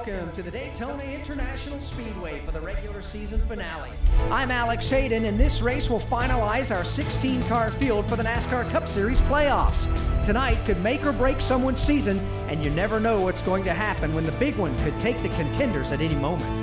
welcome to the Daytona International Speedway for the regular season finale. I'm Alex Hayden, and this race will finalize our 16-car field for the NASCAR Cup Series playoffs. Tonight could make or break someone's season, and you never know what's going to happen when the big one could take the contenders at any moment.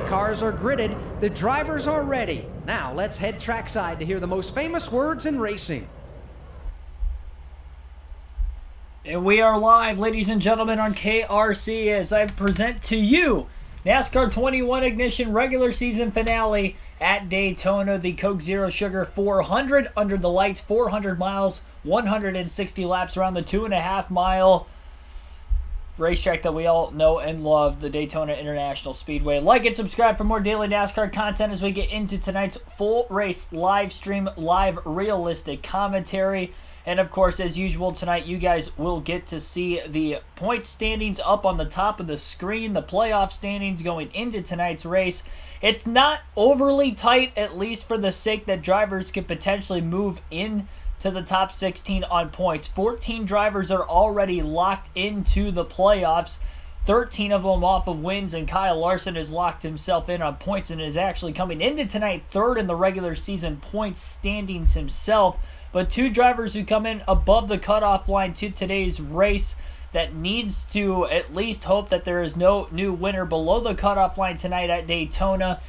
Cars are gridded, the drivers are ready. Now let's head trackside to hear the most famous words in racing. And we are live, ladies and gentlemen, on KRC as I present to you NASCAR 21 Ignition regular season finale at Daytona, the Coke Zero Sugar 400 under the lights, 400 miles, 160 laps around the 2.5 mile racetrack that we all know and love, the Daytona International Speedway. Like and subscribe for more daily NASCAR content as we get into tonight's full race live stream, live realistic commentary. And of course, as usual tonight, you guys will get to see the point standings up on the top of the screen, the playoff standings going into tonight's race. It's not overly tight, at least for the sake that drivers could potentially move in to the top 16 on points. 14 drivers are already locked into the playoffs, 13 of them off of wins, and Kyle Larson has locked himself in on points and is actually coming into tonight third in the regular season points standings himself. But two drivers who come in above the cutoff line to today's race that needs to at least hope that there is no new winner below the cutoff line tonight at Daytona,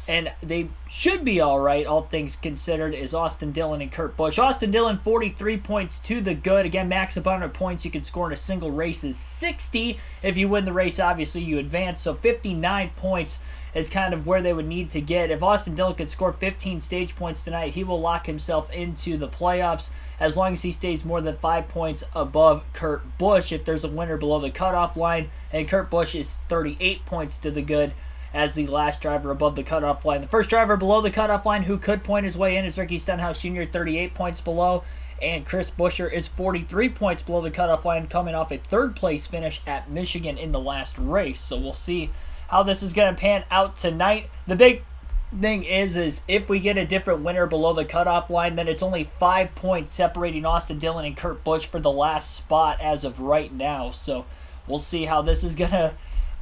and they should be all right, all things considered, is Austin Dillon and Kurt Busch. Austin Dillon, 43 points to the good. Again, max amount of points you can score in a single race is 60. If you win the race, obviously you advance. So 59 points is kind of where they would need to get. If Austin Dillon could score 15 stage points tonight, he will lock himself into the playoffs as long as he stays more than 5 points above Kurt Busch if there's a winner below the cutoff line. And Kurt Busch is 38 points to the good as the last driver above the cutoff line. The first driver below the cutoff line who could point his way in is Ricky Stenhouse Jr., 38 points below, and Chris Buescher is 43 points below the cutoff line, coming off a third place finish at Michigan in the last race. So we'll see how this is going to pan out tonight. The big thing is if we get a different winner below the cutoff line, then it's only 5 points separating Austin Dillon and Kurt Busch for the last spot as of right now. So we'll see how this is going to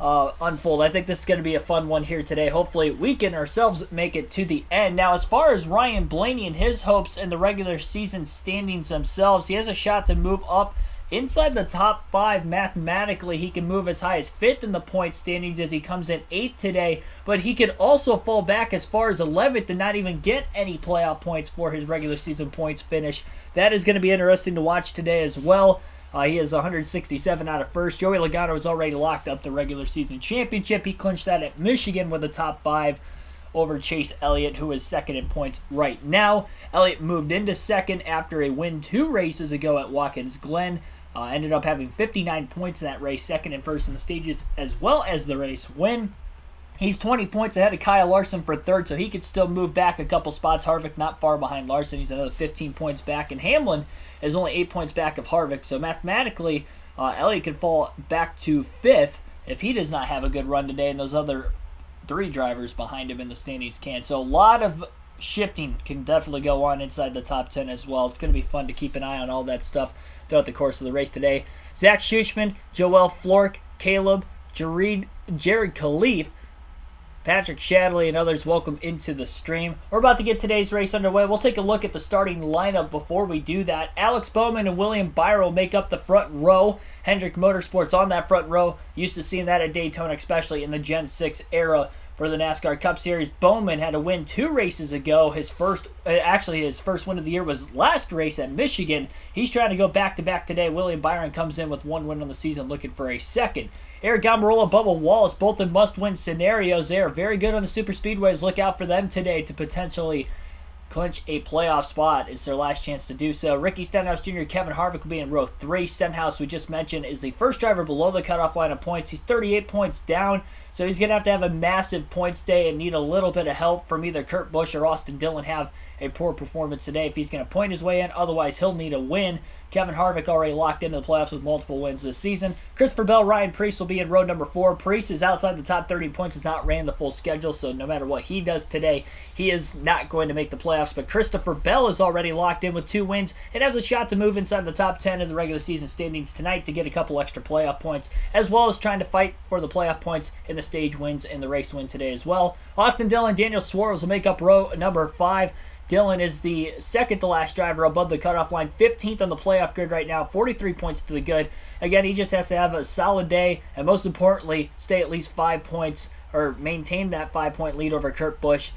unfold. I think this is going to be a fun one here today. Hopefully we can ourselves make it to the end. Now, as far as Ryan Blaney and his hopes in the regular season standings themselves, he has a shot to move up inside the top 5 mathematically. He can move as high as 5th in the point standings as he comes in 8th today, but he could also fall back as far as 11th and not even get any playoff points for his regular season points finish. That is going to be interesting to watch today as well. He has 167 out of first. Joey Logano has already locked up the regular season championship. He clinched that at Michigan with the top 5 over Chase Elliott, who is second in points right now. Elliott moved into second after a win 2 races ago at Watkins Glen. Ended up having 59 points in that race, second and first in the stages as well as the race win. He's 20 points ahead of Kyle Larson for third, so he could still move back a couple spots. Harvick not far behind Larson. He's another 15 points back, and Hamlin is only 8 points back of Harvick. So mathematically, Elliott could fall back to 5th if he does not have a good run today, and those other 3 drivers behind him in the standings can. So a lot of shifting can definitely go on inside the top 10 as well. It's going to be fun to keep an eye on all that stuff throughout the course of the race today. Zach Schuchman, Joel Flork, Caleb, Jared Khalif, Patrick Shadley, and others, welcome into the stream. We're about to get today's race underway. We'll take a look at the starting lineup before we do that. Alex Bowman and William Byron will make up the front row. Hendrick Motorsports on that front row. Used to seeing that at Daytona, especially in the Gen 6 era for the NASCAR Cup Series. Bowman had a win 2 races ago. His first win of the year was last race at Michigan. He's trying to go back-to-back today. William Byron comes in with 1 win on the season, looking for a second. Eric Almirola, Bubba Wallace, both in must-win scenarios. They are very good on the super speedways. Look out for them today to potentially clinch a playoff spot. It's their last chance to do so. Ricky Stenhouse Jr., Kevin Harvick will be in row 3. Stenhouse, we just mentioned, is the first driver below the cutoff line of points. He's 38 points down, so he's going to have a massive points day and need a little bit of help from either Kurt Busch or Austin Dillon have a poor performance today if he's going to point his way in. Otherwise, he'll need a win. Kevin Harvick already locked into the playoffs with multiple wins this season. Christopher Bell, Ryan Preece will be in row number 4. Preece is outside the top 30 points, has not ran the full schedule, so no matter what he does today, he is not going to make the playoffs. But Christopher Bell is already locked in with 2 wins and has a shot to move inside the top 10 in the regular season standings tonight to get a couple extra playoff points, as well as trying to fight for the playoff points in the stage wins and the race win today as well. Austin Dillon, Daniel Suarez will make up row number 5. Dillon is the second to last driver above the cutoff line, 15th on the playoff grid right now, 43 points to the good. Again, he just has to have a solid day and most importantly, stay at least 5 points or maintain that 5-point lead over Kurt Busch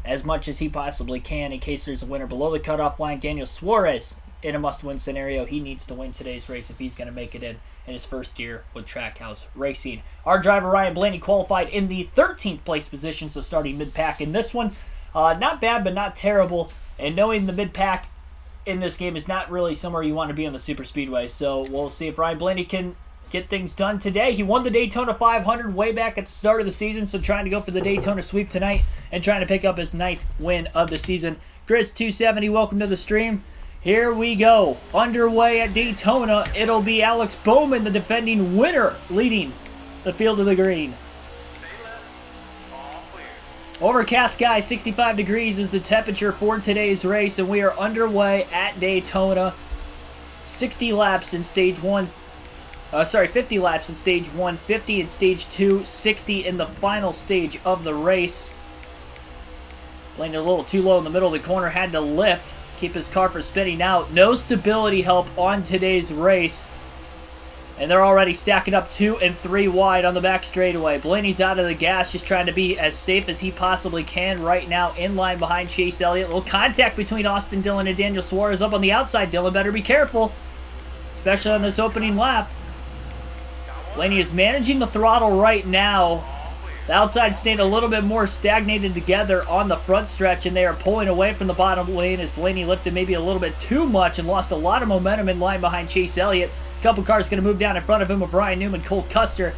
as much as he possibly can in case there's a winner below the cutoff line. Daniel Suarez, in a must-win scenario, he needs to win today's race if he's going to make it in his first year with Trackhouse Racing. Our driver, Ryan Blaney, qualified in the 13th place position, so starting mid-pack in this one. Not bad, but not terrible. And knowing the mid-pack in this game is not really somewhere you want to be on the super speedway. So we'll see if Ryan Blaney can get things done today. He won the Daytona 500 way back at the start of the season, so trying to go for the Daytona sweep tonight and trying to pick up his 9th win of the season. Chris270, welcome to the stream. Here we go. Underway at Daytona. It'll be Alex Bowman, the defending winner, leading the field of the green. Overcast sky, 65 degrees is the temperature for today's race, and we are underway at Daytona. 50 laps in stage 1, 50 laps in stage 1, 50 in stage 2, 60 in the final stage of the race. Landed a little too low in the middle of the corner, had to lift, keep his car from spinning out. No stability help on today's race. And they're already stacking up 2 and 3 wide on the back straightaway. Blaney's out of the gas, just trying to be as safe as he possibly can right now, in line behind Chase Elliott. A little contact between Austin Dillon and Daniel Suarez up on the outside. Dillon better be careful, especially on this opening lap. Blaney is managing the throttle right now. The outside staying a little bit more stagnated together on the front stretch, and they are pulling away from the bottom lane as Blaney lifted maybe a little bit too much and lost a lot of momentum in line behind Chase Elliott. A couple cars going to move down in front of him with Ryan Newman, Cole Custer.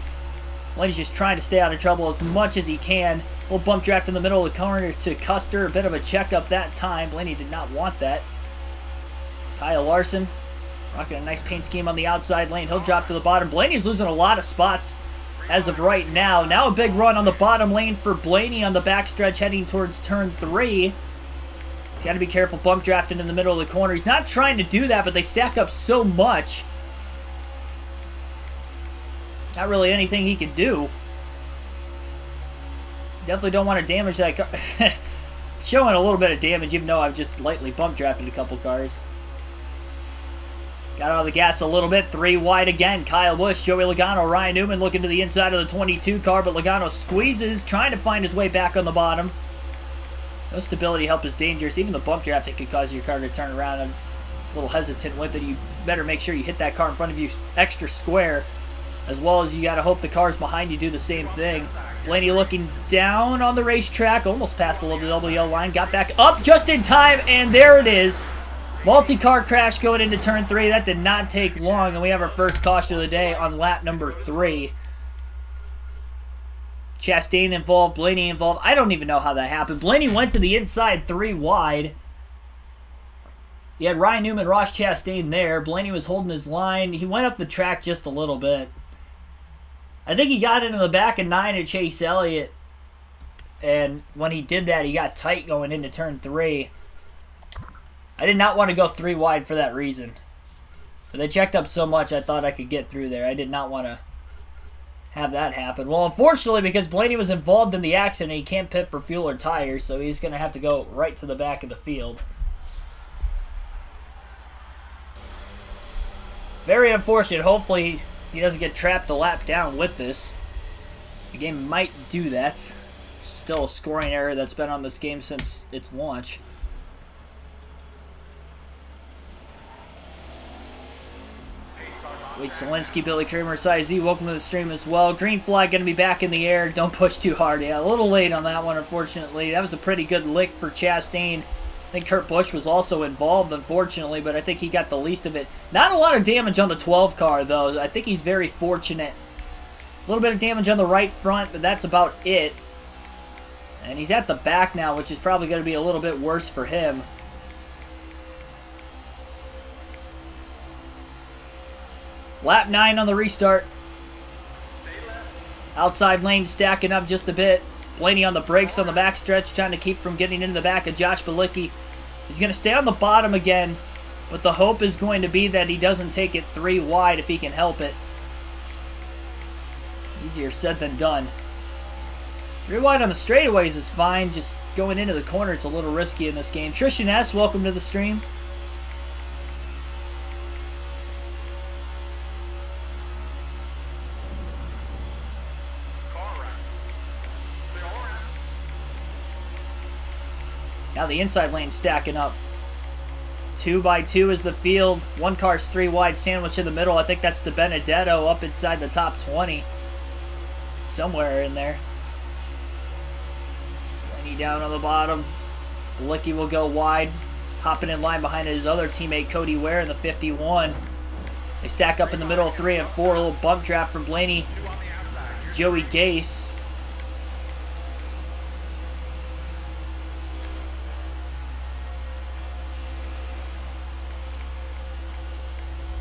Blaney's just trying to stay out of trouble as much as he can. A little bump draft in the middle of the corner to Custer. A bit of a checkup that time. Blaney did not want that. Kyle Larson rocking a nice paint scheme on the outside lane. He'll drop to the bottom. Blaney's losing a lot of spots as of right now. Now a big run on the bottom lane for Blaney on the backstretch heading towards turn 3. He's got to be careful bump drafting in the middle of the corner. He's not trying to do that, but they stack up so much. Not really anything he can do. Definitely don't want to damage that car. Showing a little bit of damage, even though I've just lightly bump drafted a couple cars. Got out of the gas a little bit. 3 wide again. Kyle Busch, Joey Logano, Ryan Newman looking to the inside of the 22 car, but Logano squeezes, trying to find his way back on the bottom. No stability help is dangerous. Even the bump draft, it could cause your car to turn around. I'm a little hesitant with it. You better make sure you hit that car in front of you extra square, as well as you got to hope the cars behind you do the same thing. Blaney looking down on the racetrack, almost passed below the double yellow line, got back up just in time, and there it is. Multi-car crash going into turn 3. That did not take long, and we have our first caution of the day on lap number 3. Chastain involved, Blaney involved. I don't even know how that happened. Blaney went to the inside 3 wide. You had Ryan Newman, Ross Chastain there. Blaney was holding his line. He went up the track just a little bit. I think he got into the back of 9 at Chase Elliott, and when he did that, he got tight going into turn 3. I did not want to go 3 wide for that reason. But they checked up so much, I thought I could get through there. I did not want to have that happen. Well, unfortunately, because Blaney was involved in the accident, he can't pit for fuel or tires, so he's going to have to go right to the back of the field. Very unfortunate. Hopefully he doesn't get trapped a lap down with this. The game might do that. Still a scoring error that's been on this game since its launch. Wade Solinsky, Billy Kramer, Cy Z, welcome to the stream as well. Green flag going to be back in the air. Don't push too hard. Yeah, a little late on that one, unfortunately. That was a pretty good lick for Chastain. I think Kurt Busch was also involved, unfortunately, but I think he got the least of it. Not a lot of damage on the 12 car, though. I think he's very fortunate. A little bit of damage on the right front, but that's about it. And he's at the back now, which is probably going to be a little bit worse for him. Lap 9 on the restart. Outside lane stacking up just a bit. Blaney on the brakes on the backstretch, trying to keep from getting into the back of Josh Bilicki. He's going to stay on the bottom again, but the hope is going to be that he doesn't take it 3 wide if he can help it. Easier said than done. 3 wide on the straightaways is fine. Just going into the corner, it's a little risky in this game. Trishan S., welcome to the stream. Now the inside lane stacking up. 2 by 2 is the field. 1 car's 3 wide, sandwich in the middle. I think that's the Benedetto up inside the top 20. Somewhere in there. Lenny down on the bottom. Bilicki will go wide. Hopping in line behind his other teammate Cody Ware in the 51. They stack up in the middle of 3 and 4. A little bump draft from Blaney. Joey Gase.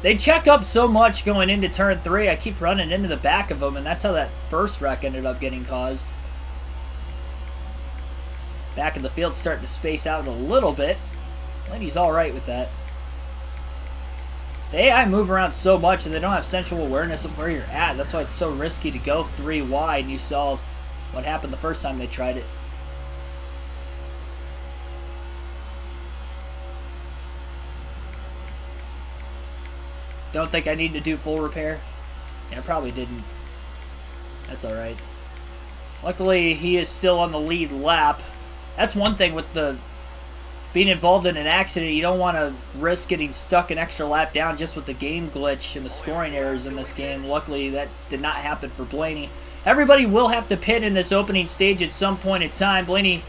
They check up so much going into turn 3. I keep running into the back of them, and that's how that first wreck ended up getting caused. Back of the field starting to space out a little bit. Lenny's alright with that. The AI move around so much, and they don't have central awareness of where you're at. That's why it's so risky to go 3 wide, and you saw what happened the first time they tried it. Don't think I need to do full repair. Yeah, I probably didn't. That's alright. Luckily, he is still on the lead lap. That's one thing with the being involved in an accident. You don't want to risk getting stuck an extra lap down just with the game glitch and the scoring errors in this game. Luckily, that did not happen for Blaney. Everybody will have to pit in this opening stage at some point in time. Blaney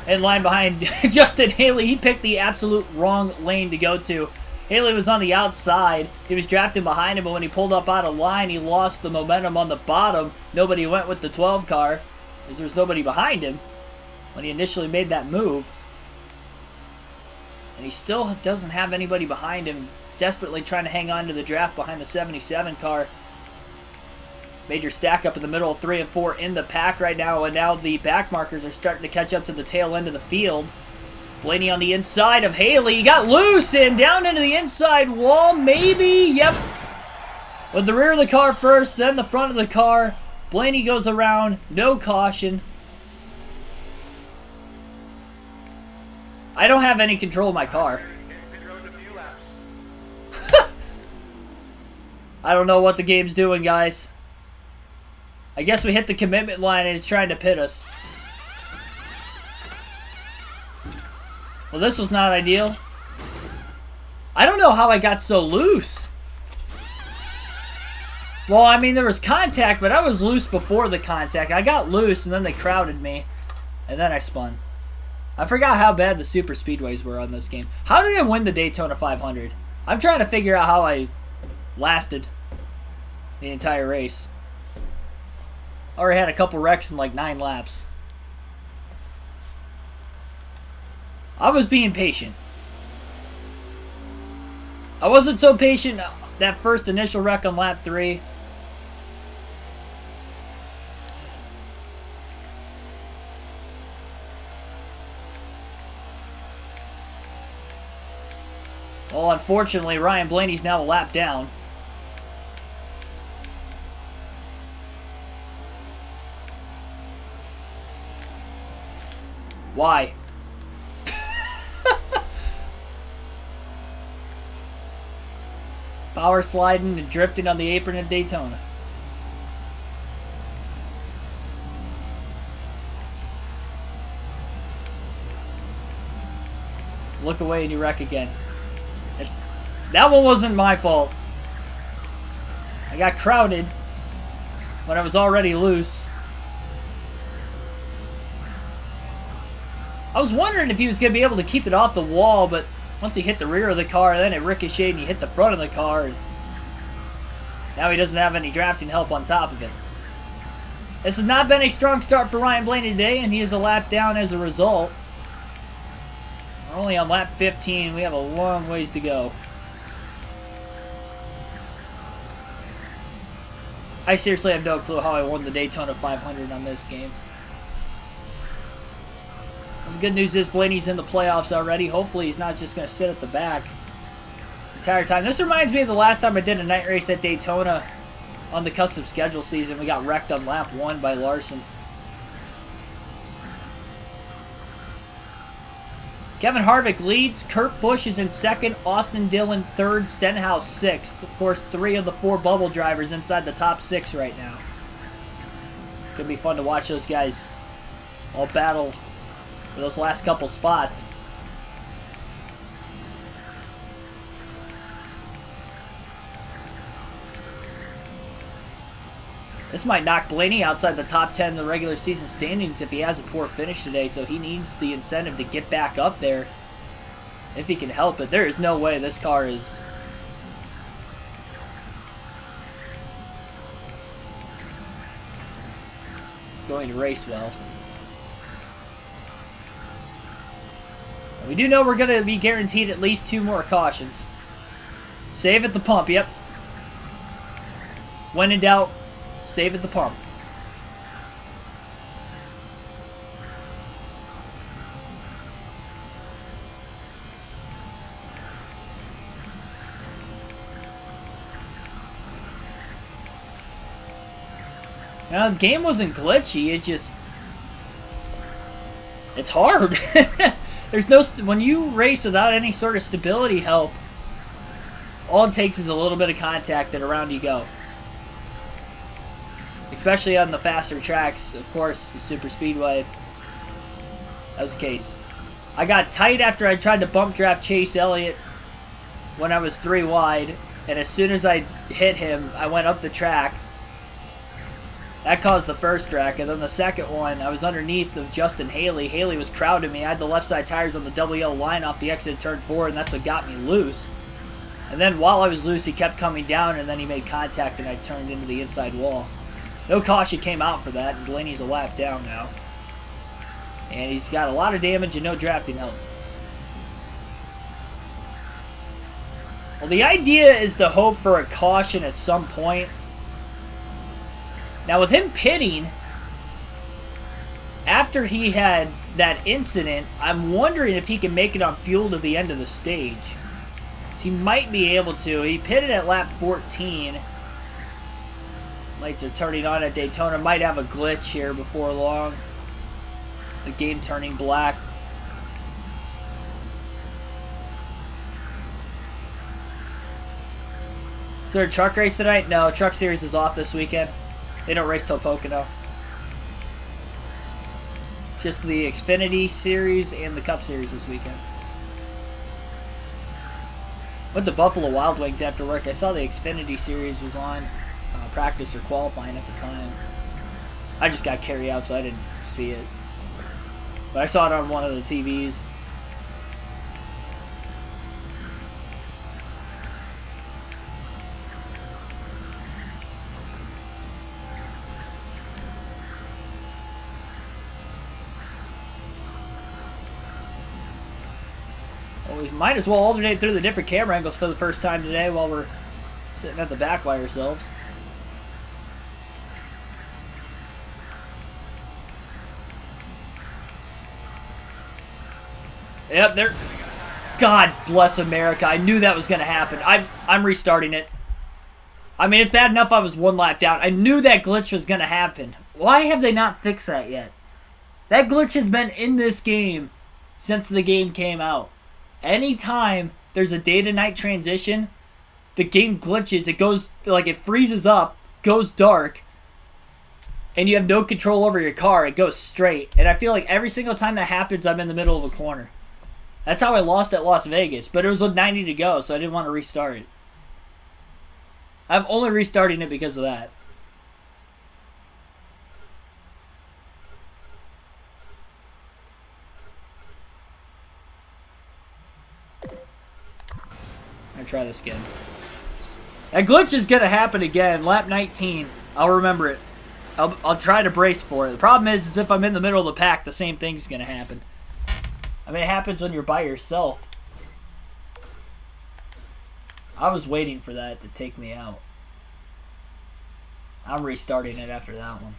in line behind Justin Haley. He picked the absolute wrong lane to go to. Haley was on the outside. He was drafting behind him, but when he pulled up out of line, he lost the momentum on the bottom. Nobody went with the 12 car, as there was nobody behind him when he initially made that move. And he still doesn't have anybody behind him, desperately trying to hang on to the draft behind the 77 car. Major stack up in the middle of 3 and 4 in the pack right now, and now the back markers are starting to catch up to the tail end of the field. Blaney on the inside of Haley. He got loose and down into the inside wall, maybe. Yep. With the rear of the car first, then the front of the car. Blaney goes around. No caution. I don't have any control of my car. I don't know what the game's doing, guys. I guess we hit the commitment line and it's trying to pit us. Well, this was not ideal. I don't know how I got so loose. Well, I mean, there was contact, but I was loose before the contact. I got loose, and then they crowded me, and then I spun. I forgot how bad the super speedways were on this game. How did I win the Daytona 500? I'm trying to figure out how I lasted the entire race. Already had a couple wrecks in like 9 laps. I was being patient. I wasn't so patient that first initial wreck on lap 3. Well, unfortunately, Ryan Blaney's now a lap down. Why? Power sliding and drifting on the apron at Daytona. Look away and you wreck again. That one wasn't my fault. I got crowded when I was already loose. I was wondering if he was going to be able to keep it off the wall, but once he hit the rear of the car, then it ricocheted and he hit the front of the car. And now he doesn't have any drafting help on top of it. This has not been a strong start for Ryan Blaney today, and he is a lap down as a result. We're only on lap 15. We have a long ways to go. I seriously have no clue how I won the Daytona 500 on this game. Well, the good news is Blaney's in the playoffs already. Hopefully he's not just going to sit at the back the entire time. This reminds me of the last time I did a night race at Daytona on the custom schedule season. We got wrecked on lap 1 by Larson. Kevin Harvick leads. Kurt Busch is in second. Austin Dillon third. Stenhouse sixth. Of course, 3 of the 4 bubble drivers inside the top 6 right now. It's going to be fun to watch those guys all battle for those last couple spots. This might knock Blaney outside the top 10 in the regular season standings if he has a poor finish today, so he needs the incentive to get back up there if he can help it. There is no way this car is going to race well. We do know we're going to be guaranteed at least 2 more cautions. Save at the pump, yep. When in doubt, save at the pump. Now, the game wasn't glitchy. It's hard. There's no, when you race without any sort of stability help, all it takes is a little bit of contact and around you go. Especially on the faster tracks, of course, the super speedway. That was the case. I got tight after I tried to bump draft Chase Elliott when I was 3 wide, and as soon as I hit him, I went up the track. That caused the first wreck, and then the second one, I was underneath of Justin Haley. Haley was crowding me. I had the left side tires on the double yellow line off the exit of turn 4, and that's what got me loose. And then while I was loose, he kept coming down, and then he made contact, and I turned into the inside wall. No caution came out for that, and Blaney's a lap down now. And he's got a lot of damage and no drafting help. Well, the idea is to hope for a caution at some point. Now, with him pitting, after he had that incident, I'm wondering if he can make it on fuel to the end of the stage. So he might be able to. He pitted at lap 14. Lights are turning on at Daytona. Might have a glitch here before long. The game turning black. Is there a truck race tonight? No, Truck Series is off this weekend. They don't race till Pocono. Just the Xfinity Series and the Cup Series this weekend. Went to Buffalo Wild Wings after work. I saw the Xfinity Series was on practice or qualifying at the time. I just got carry out, so I didn't see it. But I saw it on one of the TVs. Well, we might as well alternate through the different camera angles for the first time today while we're sitting at the back by ourselves. Yep, there. God bless America. I knew that was going to happen. I'm restarting it. I mean, it's bad enough I was 1 lap down. I knew that glitch was going to happen. Why have they not fixed that yet? That glitch has been in this game since the game came out. Anytime there's a day to night transition, the game glitches. It goes, like, it freezes up, goes dark, and you have no control over your car. It goes straight. And I feel like every single time that happens, I'm in the middle of a corner. That's how I lost at Las Vegas, but it was with 90 to go, so I didn't want to restart it. I'm only restarting it because of that. I'll try this again. That glitch is going to happen again. Lap 19. I'll remember it. I'll try to brace for it. The problem is if I'm in the middle of the pack, the same thing's going to happen. I mean, it happens when you're by yourself. I was waiting for that to take me out. I'm restarting it after that one.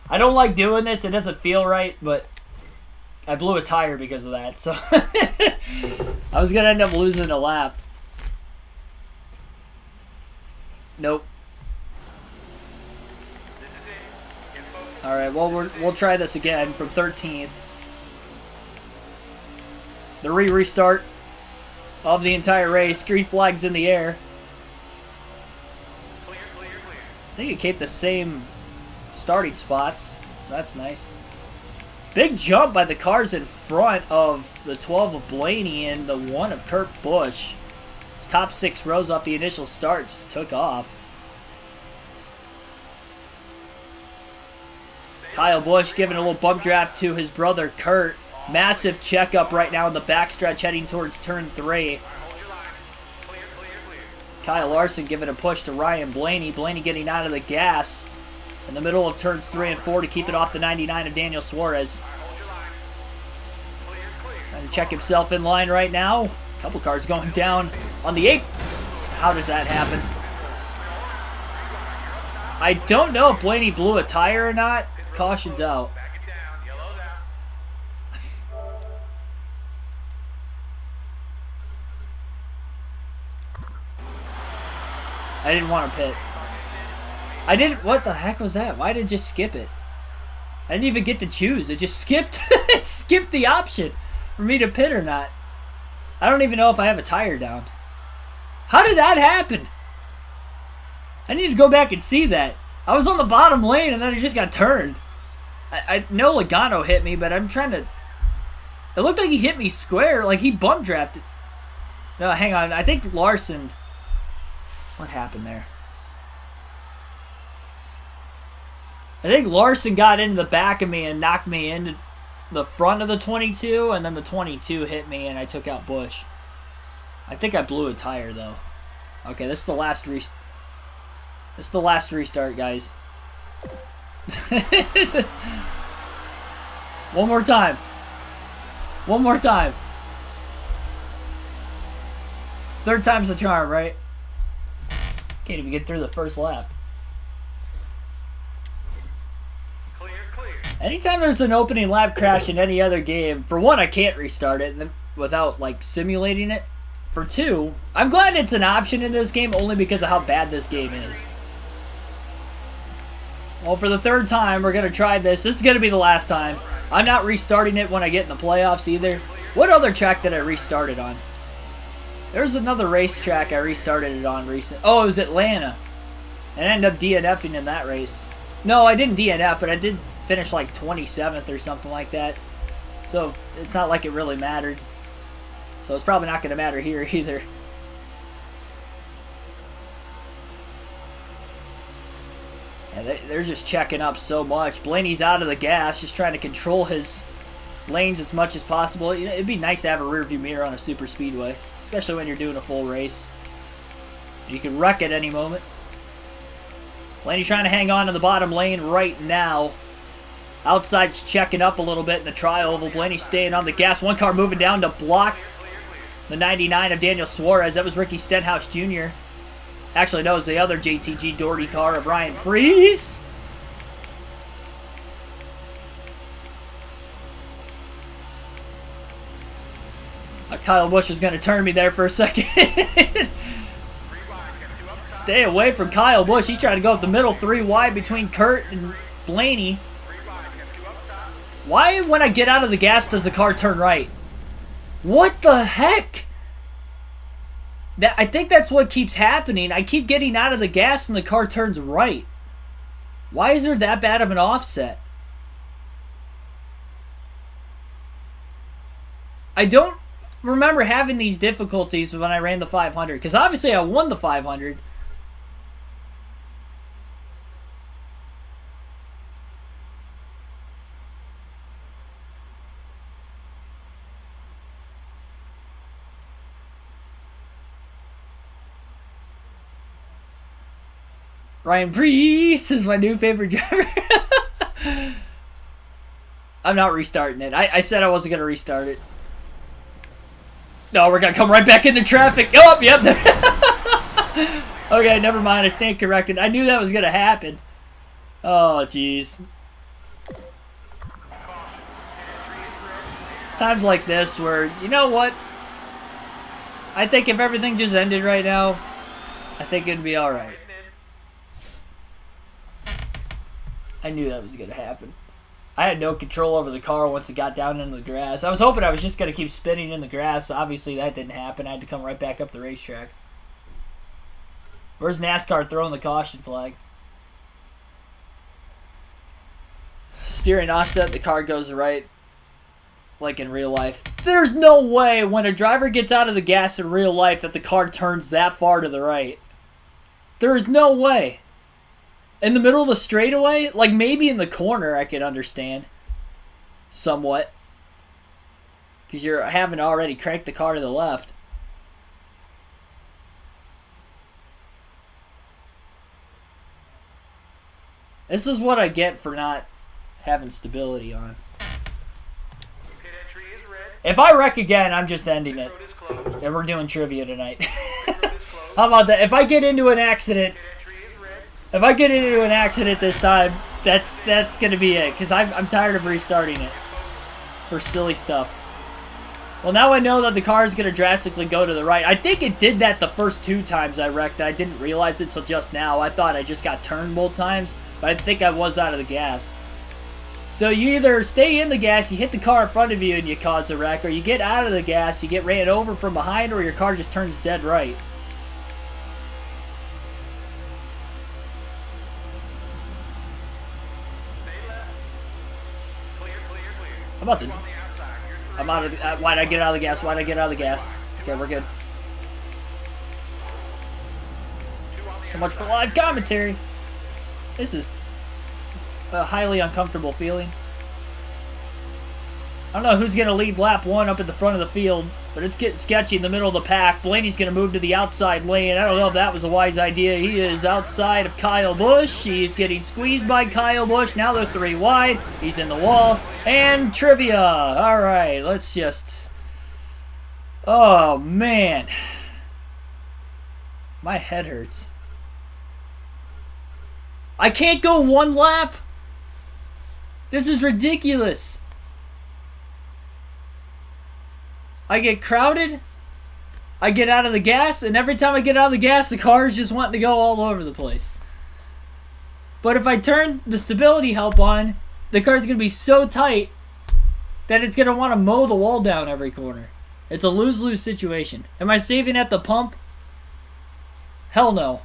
I don't like doing this. It doesn't feel right, but I blew a tire because of that. So I was going to end up losing a lap. Nope. All right, well, we'll try this again from 13th. The restart of the entire race. Green flags in the air. I think it kept the same starting spots, so that's nice. Big jump by the cars in front of the 12 of Blaney and the 1 of Kurt Busch. His top 6 rows off the initial start just took off. Kyle Busch giving a little bump draft to his brother Kurt. Massive checkup right now in the backstretch heading towards turn 3. Kyle Larson giving a push to Ryan Blaney. Blaney getting out of the gas in the middle of turns 3 and 4 to keep it off the 99 of Daniel Suarez. Trying to check himself in line right now. A couple cars going down on the 8th. How does that happen? I don't know if Blaney blew a tire or not. Caution's out. I didn't want to pit. I didn't. What the heck was that? Why did it just skip it? I didn't even get to choose. It just skipped. It skipped the option for me to pit or not. I don't even know if I have a tire down. How did that happen? I need to go back and see that. I was on the bottom lane and then it just got turned. I know Logano hit me, but I'm trying to... It looked like he hit me square, like he bump drafted. No, hang on. I think Larson... What happened there? I think Larson got into the back of me and knocked me into the front of the 22, and then the 22 hit me and I took out Busch. I think I blew a tire, though. Okay, this is the last restart, guys. One more time. One more time. Third time's the charm, right? Can't even get through the first lap. Clear. Anytime there's an opening lap crash in any other game, for one, I can't restart it without like simulating it. For two, I'm glad it's an option in this game only because of how bad this game is. Well, for the third time, we're going to try this. This is going to be the last time. I'm not restarting it when I get in the playoffs either. What other track did I restart it on? There's another racetrack I restarted it on recently. Oh, it was Atlanta. And I ended up DNFing in that race. No, I didn't DNF, but I did finish like 27th or something like that. So it's not like it really mattered. So it's probably not going to matter here either. Yeah, they're just checking up so much. Blaney's out of the gas, just trying to control his lanes as much as possible. You know, it'd be nice to have a rearview mirror on a super speedway, especially when you're doing a full race. You can wreck at any moment. Blaney's trying to hang on to the bottom lane right now. Outside's checking up a little bit in the tri-oval. Blaney staying on the gas. One car moving down to block the 99 of Daniel Suarez. That was Ricky Stenhouse Jr. Actually, no, it was the other JTG Doherty car of Ryan Preece. Kyle Busch was going to turn me there for a second. Stay away from Kyle Busch. He's trying to go up the middle, 3 wide between Kurt and Blaney. Why, when I get out of the gas, does the car turn right? What the heck? I think that's what keeps happening. I keep getting out of the gas and the car turns right. Why is there that bad of an offset? I don't remember having these difficulties when I ran the 500. Because obviously I won the 500. Ryan Preece is my new favorite driver. I'm not restarting it. I said I wasn't going to restart it. No, we're going to come right back into traffic. Oh, yep. Okay, never mind. I stand corrected. I knew that was going to happen. Oh, jeez. It's times like this where, you know what? I think if everything just ended right now, I think it'd be alright. I knew that was going to happen. I had no control over the car once it got down into the grass. I was hoping I was just going to keep spinning in the grass. Obviously, that didn't happen. I had to come right back up the racetrack. Where's NASCAR throwing the caution flag? Steering offset, the car goes right, like in real life. There's no way when a driver gets out of the gas in real life that the car turns that far to the right. There is no way. In the middle of the straightaway, like maybe in the corner I could understand. Somewhat. Because you're having already cranked the car to the left. This is what I get for not having stability on. If I wreck again, I'm just ending it. And we're doing trivia tonight. How about that? If I get into an accident... If I get into an accident this time, that's going to be it. Because I'm tired of restarting it. For silly stuff. Well, now I know that the car is going to drastically go to the right. I think it did that the first 2 times I wrecked. I didn't realize it until just now. I thought I just got turned both times. But I think I was out of the gas. So you either stay in the gas, you hit the car in front of you and you cause a wreck. Or you get out of the gas, you get ran over from behind, or your car just turns dead right. How about this? I'm out of. Why'd I get out of the gas? Why'd I get out of the gas? Okay, we're good. So much for live commentary. This is a highly uncomfortable feeling. I don't know who's going to lead lap 1 up at the front of the field, but it's getting sketchy in the middle of the pack. Blaney's going to move to the outside lane. I don't know if that was a wise idea. He is outside of Kyle Busch. He's getting squeezed by Kyle Busch. Now they're 3 wide. He's in the wall. And trivia. All right, let's just... Oh, man. My head hurts. I can't go 1 lap. This is ridiculous. I get crowded, I get out of the gas, and every time I get out of the gas, the car is just wanting to go all over the place. But if I turn the stability help on, the car's going to be so tight that it's going to want to mow the wall down every corner. It's a lose-lose situation. Am I saving at the pump? Hell no.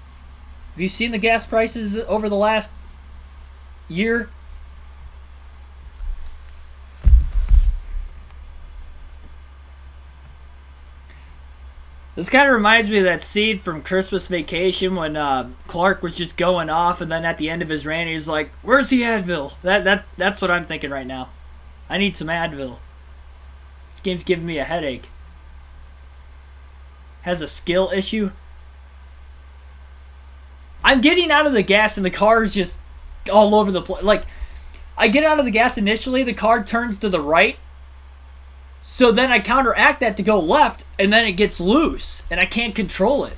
Have you seen the gas prices over the last year? This kind of reminds me of that scene from Christmas Vacation when Clark was just going off, and then at the end of his rant, he's like, "Where's the Advil?" That's what I'm thinking right now. I need some Advil. This game's giving me a headache. Has a skill issue. I'm getting out of the gas, and the car is just all over the place. Like, I get out of the gas initially, the car turns to the right. So then I counteract that to go left, and then it gets loose, and I can't control it.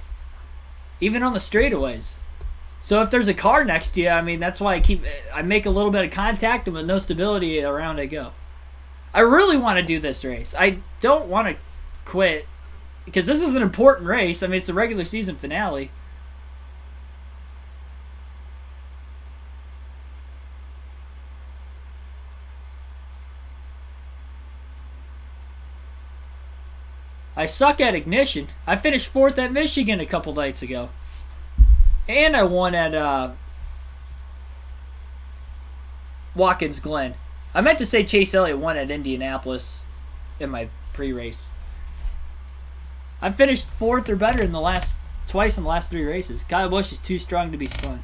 Even on the straightaways. So if there's a car next to you, I mean, that's why I make a little bit of contact, and with no stability, around I go. I really want to do this race. I don't want to quit, because this is an important race. I mean, it's the regular season finale. I suck at ignition. I finished 4th at Michigan a couple nights ago. And I won at Watkins Glen. I meant to say Chase Elliott won at Indianapolis in my pre-race. I finished 4th or better twice in the last 3 races. Kyle Busch is too strong to be spun.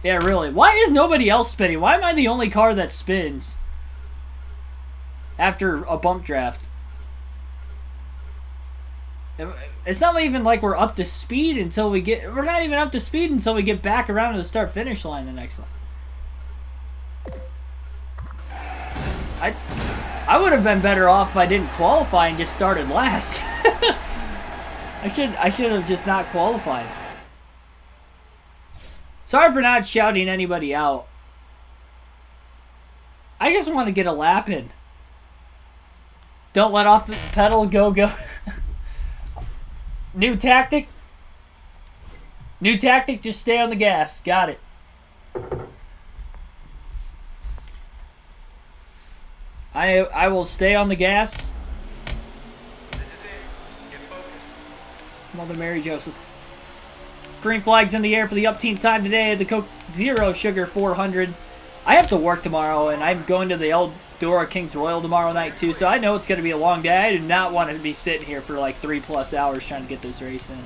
Yeah, really. Why is nobody else spinning? Why am I the only car that spins after a bump draft? It's not even like we're up to speed until we get... We're not even up to speed until we get back around to the start-finish line the next one. I would have been better off if I didn't qualify and just started last. I should have just not qualified. Sorry for not shouting anybody out. I just want to get a lap in. Don't let off the pedal. Go, go. New tactic. New tactic, just stay on the gas. Got it. I will stay on the gas. This is it. Get focused. Mother Mary Joseph. Green flags in the air for the up team time today. The Coke Zero Sugar 400. I have to work tomorrow, and I'm going to the Eldora Kings Royal tomorrow night too, so I know it's going to be a long day. I do not want to be sitting here for like 3+ hours trying to get this race in.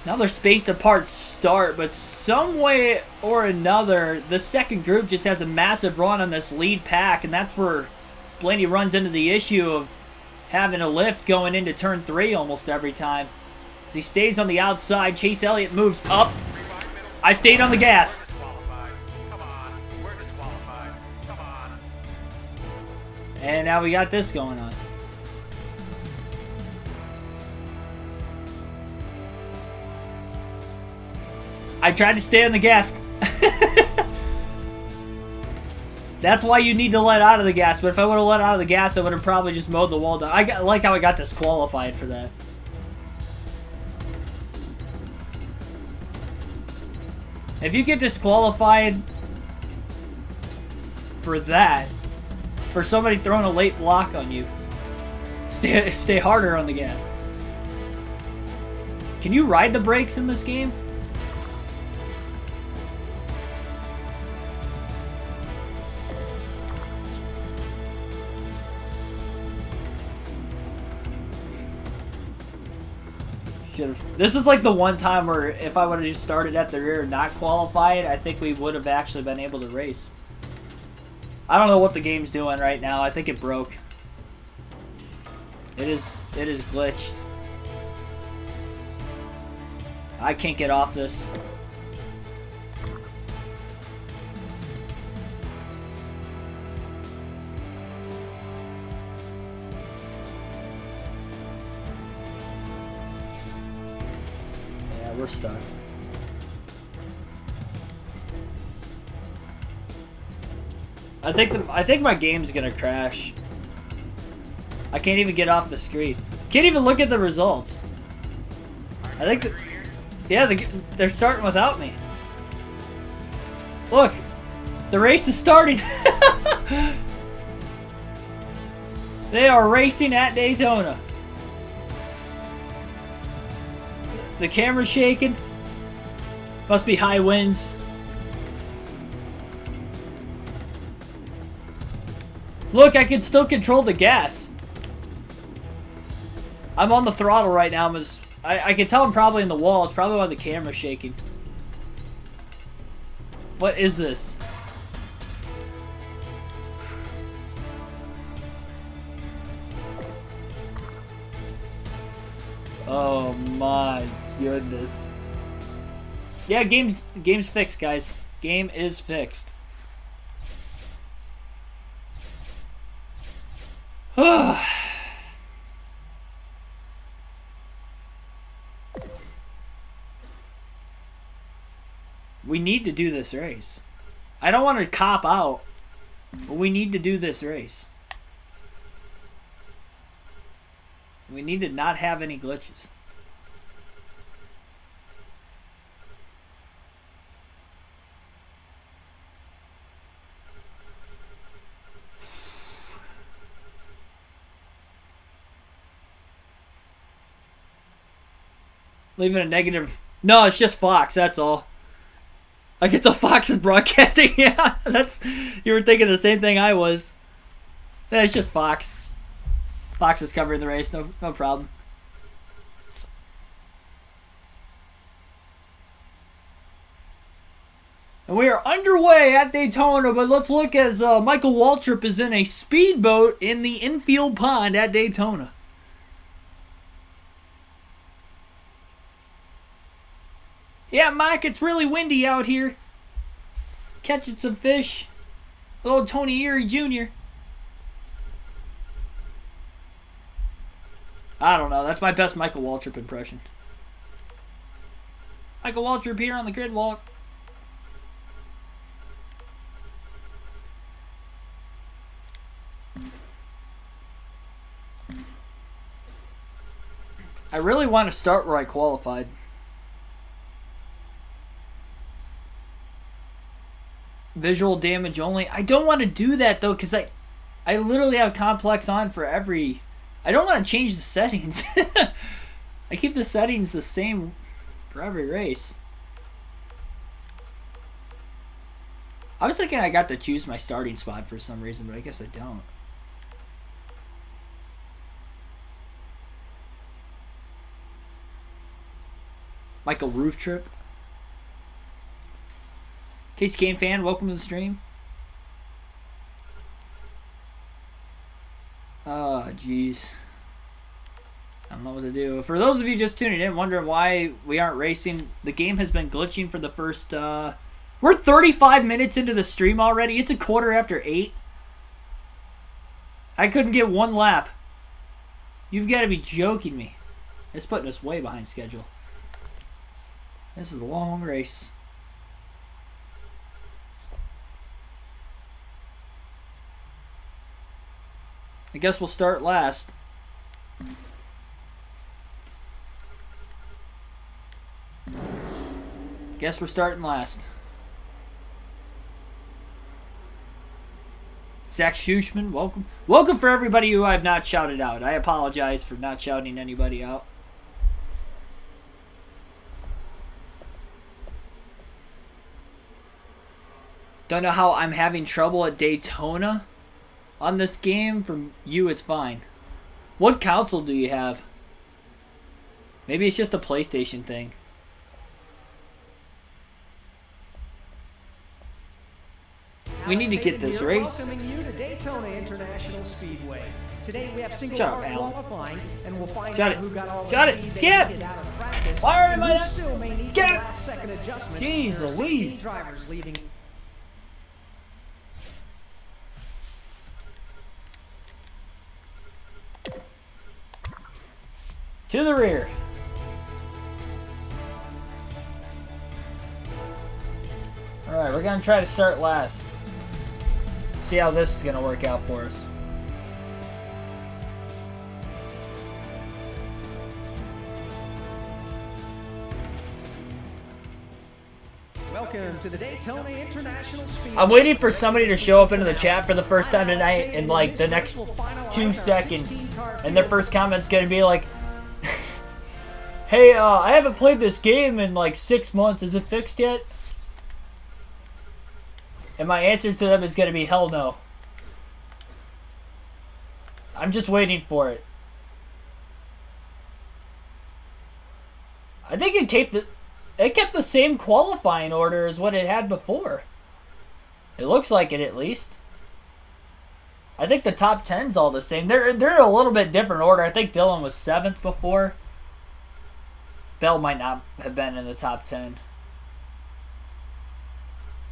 Now they're spaced apart start, but some way or another, the second group just has a massive run on this lead pack, and that's where Blaney runs into the issue of having a lift going into turn 3 almost every time. As he stays on the outside, Chase Elliott moves up. I stayed on the gas. Disqualified. Come on. We're disqualified. Come on. And now we got this going on. I tried to stay on the gas. That's why you need to let out of the gas. But if I would have let out of the gas, I would have probably just mowed the wall down. I like how I got disqualified for that. If you get disqualified for that, for somebody throwing a late block on you, stay harder on the gas. Can you ride the brakes in this game? This is like the one time where if I would have just started at the rear and not qualified, I think we would have actually been able to race. I don't know what the game's doing right now. I think it broke. It is glitched. I can't get off this. We're stuck. I think my game's gonna crash. I can't even get off the screen. Can't even look at the results. I think they're starting without me. Look, the race is starting. They are racing at Daytona. The camera's shaking. Must be high winds. Look, I can still control the gas. I'm on the throttle right now. I can tell I'm probably in the wall. It's probably why the camera's shaking. What is this? Oh my goodness. Yeah, game's fixed, guys. Game is fixed. We need to do this race. I don't want to cop out, but we need to do this race. We need to not have any glitches. Leaving a negative. No, it's just Fox, that's all. Like, it's a Fox is broadcasting. Yeah, you were thinking the same thing I was. Yeah, it's just Fox. Fox is covering the race, no problem. And we are underway at Daytona, but let's look as Michael Waltrip is in a speedboat in the infield pond at Daytona. Yeah, Mike, it's really windy out here. Catching some fish. Little Tony Erie Jr. I don't know. That's my best Michael Waltrip impression. Michael Waltrip here on the grid walk. I really want to start where I qualified. Visual damage only. I don't want to do that though, because I literally have complex on for every... I don't want to change the settings. I keep the settings the same for every race. I was thinking I got to choose my starting spot for some reason, but I guess I don't. Michael Roof Trip. Case Kane fan, welcome to the stream. Oh, jeez. I don't know what to do. For those of you just tuning in, wondering why we aren't racing, the game has been glitching for the first... We're 35 minutes into the stream already. It's 8:15. I couldn't get one lap. You've got to be joking me. It's putting us way behind schedule. This is a long race. I guess we'll start last. Guess we're starting last. Zach Schuchman, welcome. Welcome for everybody who I have not shouted out. I apologize for not shouting anybody out. Don't know how I'm having trouble at Daytona on this game. From you, it's fine. What console do you have? Maybe it's just a PlayStation thing. We need to get this race. Welcoming you to Daytona International Speedway. Today we have single Shut up, car Alan. qualifying, and we'll find Shut out it. who got all Shut the it. speed Skip. they needed out of practice, Why and am I who not- still may need Skip. the last-second adjustments. Jeez There are 16 Louise. drivers leaving. To the rear. Alright, we're going to try to start last. See how this is going to work out for us. Welcome to the Daytona International Speedway. I'm waiting for somebody to show up into the chat for the first time tonight in like the next 2 seconds. And their first comment's going to be like, hey, I haven't played this game in like 6 months. Is it fixed yet? And my answer to them is going to be hell no. I'm just waiting for it. I think it kept the same qualifying order as what it had before. It looks like it, at least. I think the top 10's all the same. They're in a little bit different order. I think Dillon was 7th before. Bell might not have been in the top 10.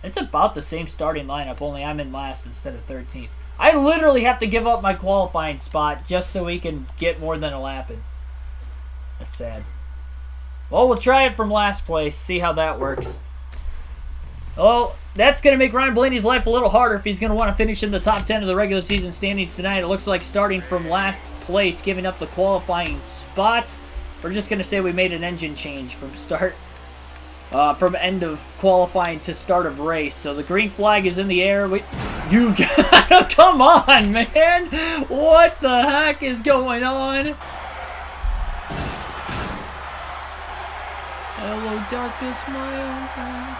It's about the same starting lineup, only I'm in last instead of 13th. I literally have to give up my qualifying spot just so we can get more than a lap in. That's sad. Well, we'll try it from last place, see how that works. Well, that's going to make Ryan Blaney's life a little harder if he's going to want to finish in the top 10 of the regular season standings tonight. It looks like starting from last place, giving up the qualifying spot. We're just going to say we made an engine change from from end of qualifying to start of race. So the green flag is in the air. You've got to, come on, man. What the heck is going on? Hello, darkness, my old friend.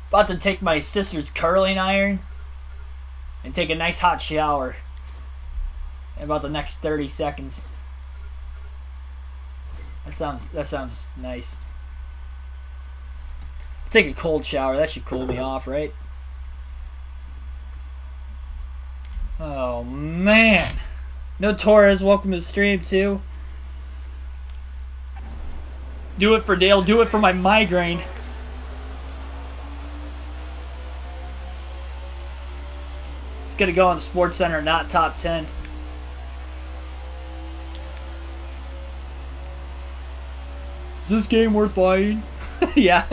About to take my sister's curling iron and take a nice hot shower in about the next 30 seconds. That sounds nice. Take a cold shower. That should cool me off, right? Oh, man. No Torres, welcome to the stream, too. Do it for Dale. Do it for my migraine. It's going to go on the Sports Center, not top 10. Is this game worth buying? Yeah.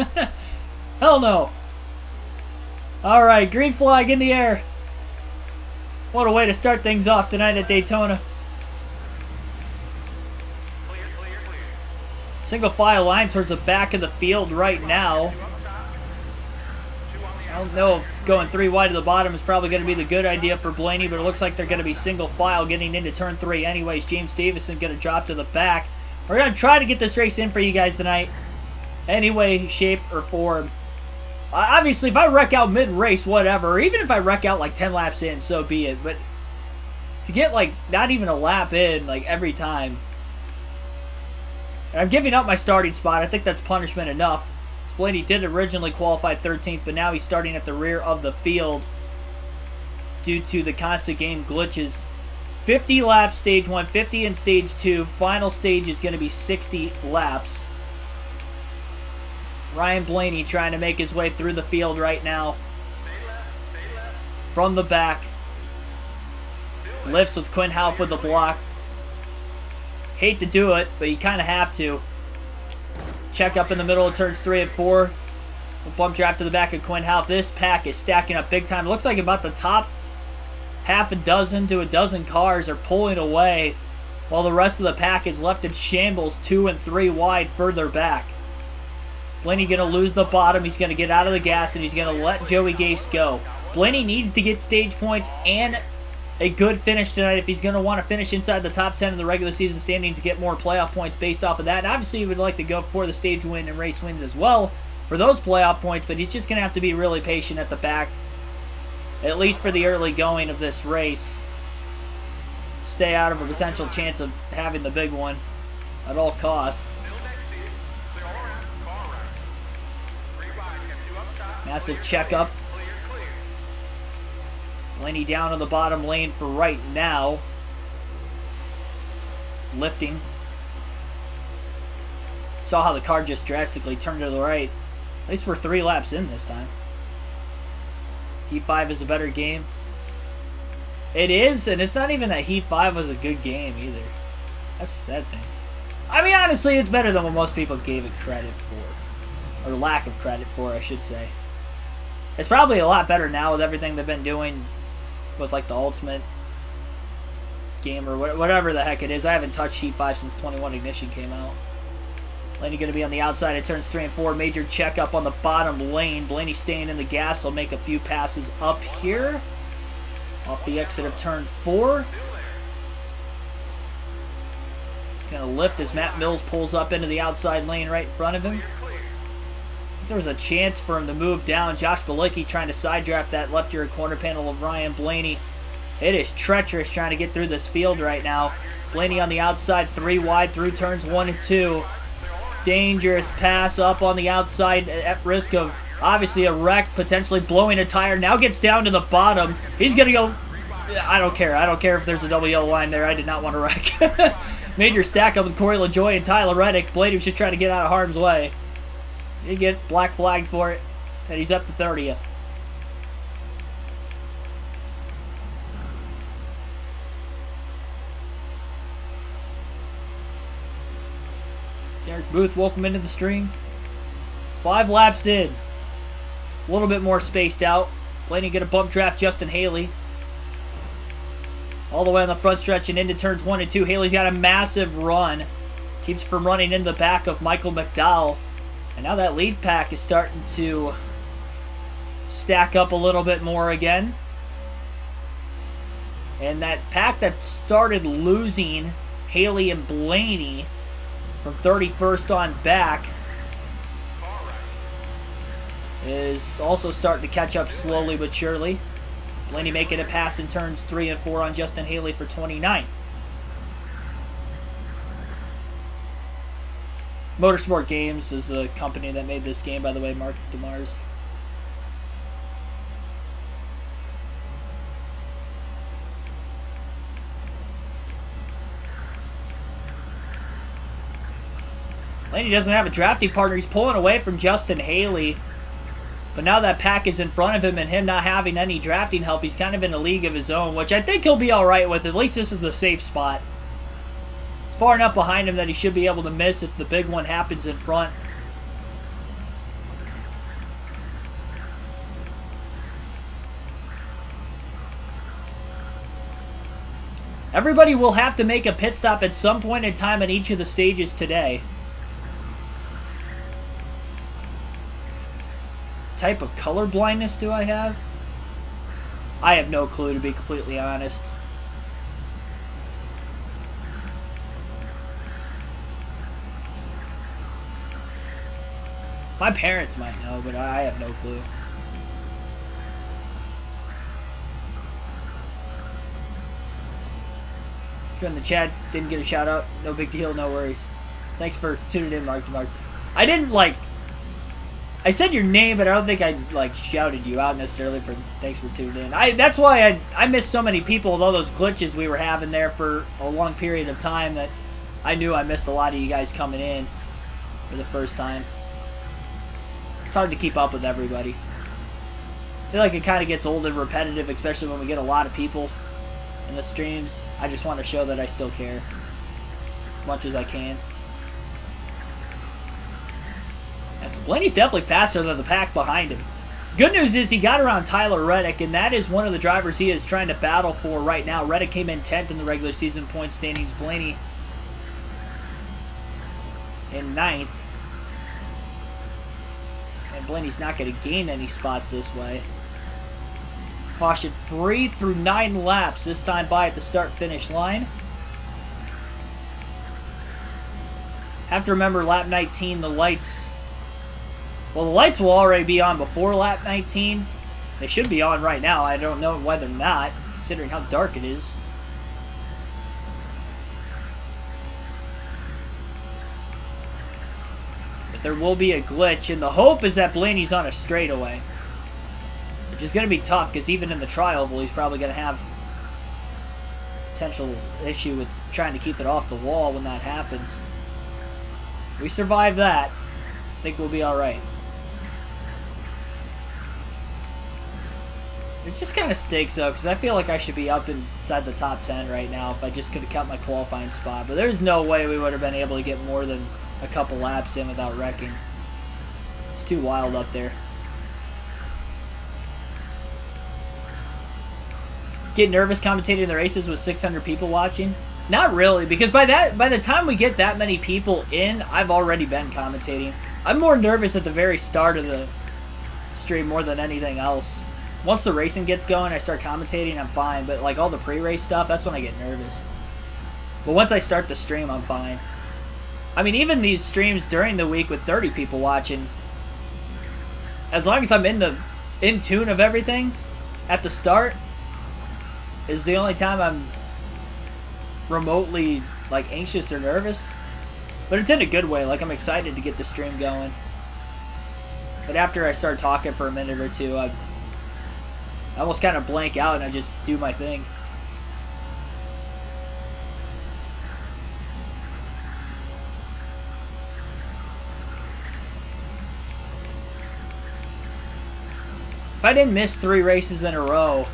Hell no. All right, green flag in the air. What a way to start things off tonight at Daytona. Clear, clear, clear. Single file line towards the back of the field right now. I don't know if going 3 wide to the bottom is probably going to be the good idea for Blaney, but it looks like they're going to be single file getting into turn 3 anyways. James Davison going to drop to the back. We're going to try to get this race in for you guys tonight. Any way, shape, or form. Obviously, if I wreck out mid-race, whatever, or even if I wreck out like 10 laps in, so be it. But to get like not even a lap in like every time. And I'm giving up my starting spot. I think that's punishment enough. Blaney did originally qualify 13th, but now he's starting at the rear of the field due to the constant game glitches. 50 laps, stage 1, 50 in stage 2. Final stage is going to be 60 laps. Ryan Blaney trying to make his way through the field right now. From the back. Lifts with Quinn Houff with the block. Hate to do it, but you kind of have to. Check up in the middle of turns 3 and 4. We'll bump draft to the back of Quinn Houff. This pack is stacking up big time. It looks like about the top half a dozen to a dozen cars are pulling away, while the rest of the pack is left in shambles 2 and 3 wide further back. Blaney going to lose the bottom. He's going to get out of the gas, and he's going to let Joey Gase go. Blaney needs to get stage points and a good finish tonight if he's going to want to finish inside the top 10 of the regular season standings to get more playoff points based off of that. And obviously, he would like to go for the stage win and race wins as well for those playoff points, but he's just going to have to be really patient at the back, at least for the early going of this race. Stay out of a potential chance of having the big one at all costs. Massive checkup. Blaney down on the bottom lane for right now. Lifting. Saw how the car just drastically turned to the right. At least we're 3 laps in this time. Heat 5 is a better game. It is, and it's not even that Heat 5 was a good game either. That's a sad thing. I mean, honestly, it's better than what most people gave it credit for. Or lack of credit for, I should say. It's probably a lot better now with everything they've been doing with like the Ultimate game or whatever the heck it is. I haven't touched Heat 5 since 21 Ignition came out. Blaney going to be on the outside of turns 3 and 4. Major checkup on the bottom lane. Blaney staying in the gas. He'll make a few passes up here. Off the exit of turn 4. He's going to lift as Matt Mills pulls up into the outside lane right in front of him. There was a chance for him to move down. Josh Bilicki trying to side draft that left rear corner panel of Ryan Blaney. It is treacherous trying to get through this field right now. Blaney on the outside, 3 wide through turns 1 and 2. Dangerous pass up on the outside at risk of obviously a wreck, potentially blowing a tire. Now gets down to the bottom. He's going to go. I don't care. I don't care if there's a double yellow line there. I did not want to wreck. Major stack up with Corey LaJoie and Tyler Reddick. Blaney was just trying to get out of harm's way. He get black flagged for it, and he's up to 30th. Derek Booth, welcome into the stream. 5 laps in. A little bit more spaced out. Blaney going to bump draft Justin Haley. All the way on the front stretch and into turns 1 and 2. Haley's got a massive run. Keeps from running into the back of Michael McDowell. And now that lead pack is starting to stack up a little bit more again. And that pack that started losing Haley and Blaney from 31st on back is also starting to catch up slowly but surely. Blaney making a pass in turns 3 and 4 on Justin Haley for 29th. Motorsport Games is the company that made this game, by the way, Mark DeMars. Blaney doesn't have a drafting partner. He's pulling away from Justin Haley. But now that pack is in front of him and him not having any drafting help, he's kind of in a league of his own, which I think he'll be all right with. At least this is the safe spot. It's far enough behind him that he should be able to miss if the big one happens in front. Everybody will have to make a pit stop at some point in time at each of the stages today. Type of color blindness do I have? I have no clue, to be completely honest. My parents might know, but I have no clue. In the chat, didn't get a shout out. No big deal, no worries. Thanks for tuning in, Mark DeMars. I didn't I said your name, but I don't think I shouted you out necessarily for thanks for tuning in. That's why I missed so many people with all those glitches we were having there for a long period of time that I knew I missed a lot of you guys coming in for the first time. It's hard to keep up with everybody. I feel like it kind of gets old and repetitive, especially when we get a lot of people in the streams. I just want to show that I still care as much as I can. Yes, Blaney's definitely faster than the pack behind him. Good news is he got around Tyler Reddick, and that is one of the drivers he is trying to battle for right now. Reddick came in 10th in the regular season point standings. Blaney in 9th. And Blaney's not going to gain any spots this way. Caution 3 through 9 laps this time by at the start-finish line. Have to remember lap 19, the lights. Well, the lights will already be on before lap 19. They should be on right now. I don't know why they're not, considering how dark it is. But there will be a glitch, and the hope is that Blaney's on a straightaway. Which is going to be tough, because even in the tri-oval, he's probably going to have potential issue with trying to keep it off the wall when that happens. If we survive that, I think we'll be alright. It just kind of stinks, though, because I feel like I should be up inside the top 10 right now if I just could have kept my qualifying spot. But there's no way we would have been able to get more than a couple laps in without wrecking. It's too wild up there. Get nervous commentating the races with 600 people watching? Not really, because by the time we get that many people in, I've already been commentating. I'm more nervous at the very start of the stream more than anything else. Once the racing gets going, I start commentating, I'm fine. But like all the pre-race stuff, that's when I get nervous. But once I start the stream, I'm fine. I mean, even these streams during the week with 30 people watching, as long as I'm in tune of everything at the start, is the only time I'm remotely anxious or nervous. But it's in a good way. I'm excited to get the stream going. But after I start talking for a minute or two, I almost kind of blank out and I just do my thing. If I didn't miss 3 races in a row,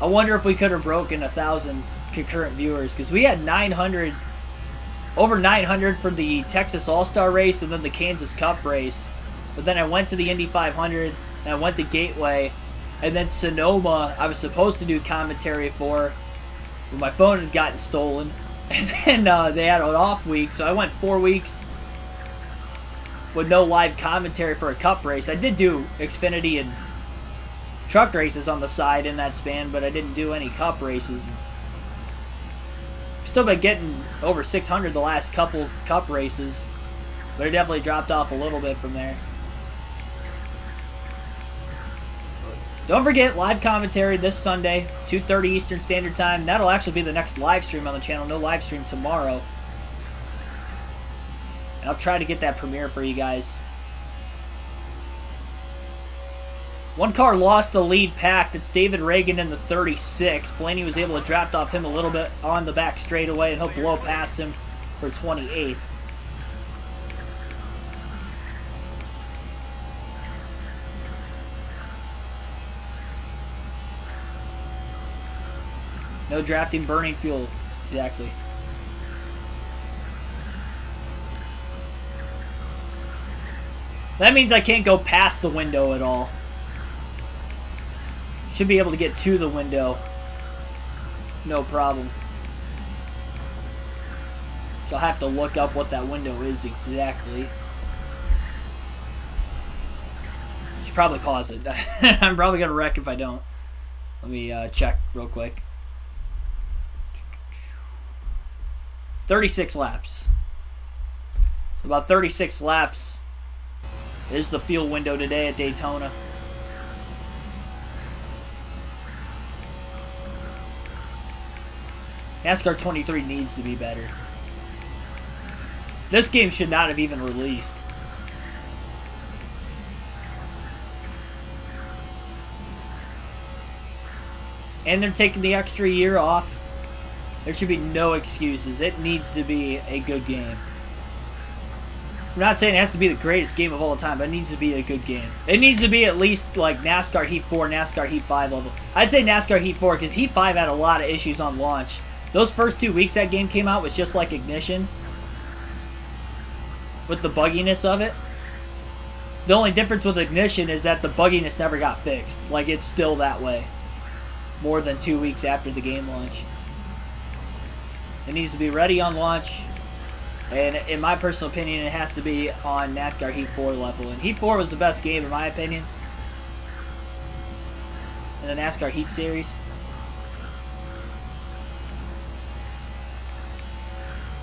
I wonder if we could have broken 1,000 concurrent viewers, because we had over 900 for the Texas All-Star race and then the Kansas Cup race. But then I went to the Indy 500 and I went to Gateway, and then Sonoma I was supposed to do commentary for, but my phone had gotten stolen, and then they had an off week, so I went 4 weeks with no live commentary for a Cup race. I did do Xfinity and truck races on the side in that span, but I didn't do any Cup races. Still been getting over 600 the last couple Cup races, but it definitely dropped off a little bit from there. Don't forget, live commentary this Sunday, 2:30 Eastern Standard Time. That'll actually be the next live stream on the channel. No live stream tomorrow. And I'll try to get that premiere for you guys. One car lost the lead pack. That's David Reagan in the 36. Blaney was able to draft off him a little bit on the back straightaway, and he'll blow past him for 28th. No drafting, burning fuel. Exactly. That means I can't go past the window at all. Should be able to get to the window. No problem. So I'll have to look up what that window is exactly. Should probably pause it. I'm probably going to wreck if I don't. Let me check real quick. 36 laps. So about 36 laps is the fuel window today at Daytona. NASCAR 23 needs to be better. This game should not have even released. And they're taking the extra year off. There should be no excuses. It needs to be a good game. I'm not saying it has to be the greatest game of all time, but it needs to be a good game. It needs to be at least like NASCAR Heat 4, NASCAR Heat 5 level. I'd say NASCAR Heat 4 because Heat 5 had a lot of issues on launch. Those first 2 weeks that game came out was just like Ignition. With the bugginess of it. The only difference with Ignition is that the bugginess never got fixed. Like, it's still that way. More than 2 weeks after the game launch. It needs to be ready on launch. And in my personal opinion, it has to be on NASCAR Heat 4 level. And Heat 4 was the best game in my opinion. In the NASCAR Heat series.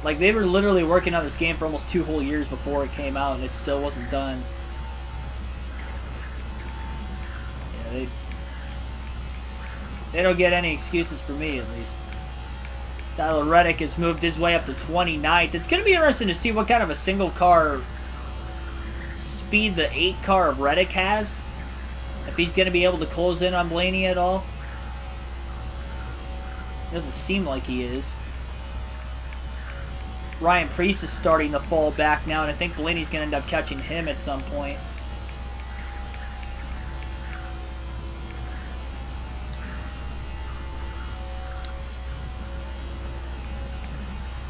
Like, they were literally working on this game for almost 2 whole years before it came out, and it still wasn't done. Yeah, they don't get any excuses for me, at least. Tyler Reddick has moved his way up to 29th. It's going to be interesting to see what kind of a single car speed the 8 car of Reddick has. If he's going to be able to close in on Blaney at all. Doesn't seem like he is. Ryan Preece is starting to fall back now, and I think Blaney's going to end up catching him at some point.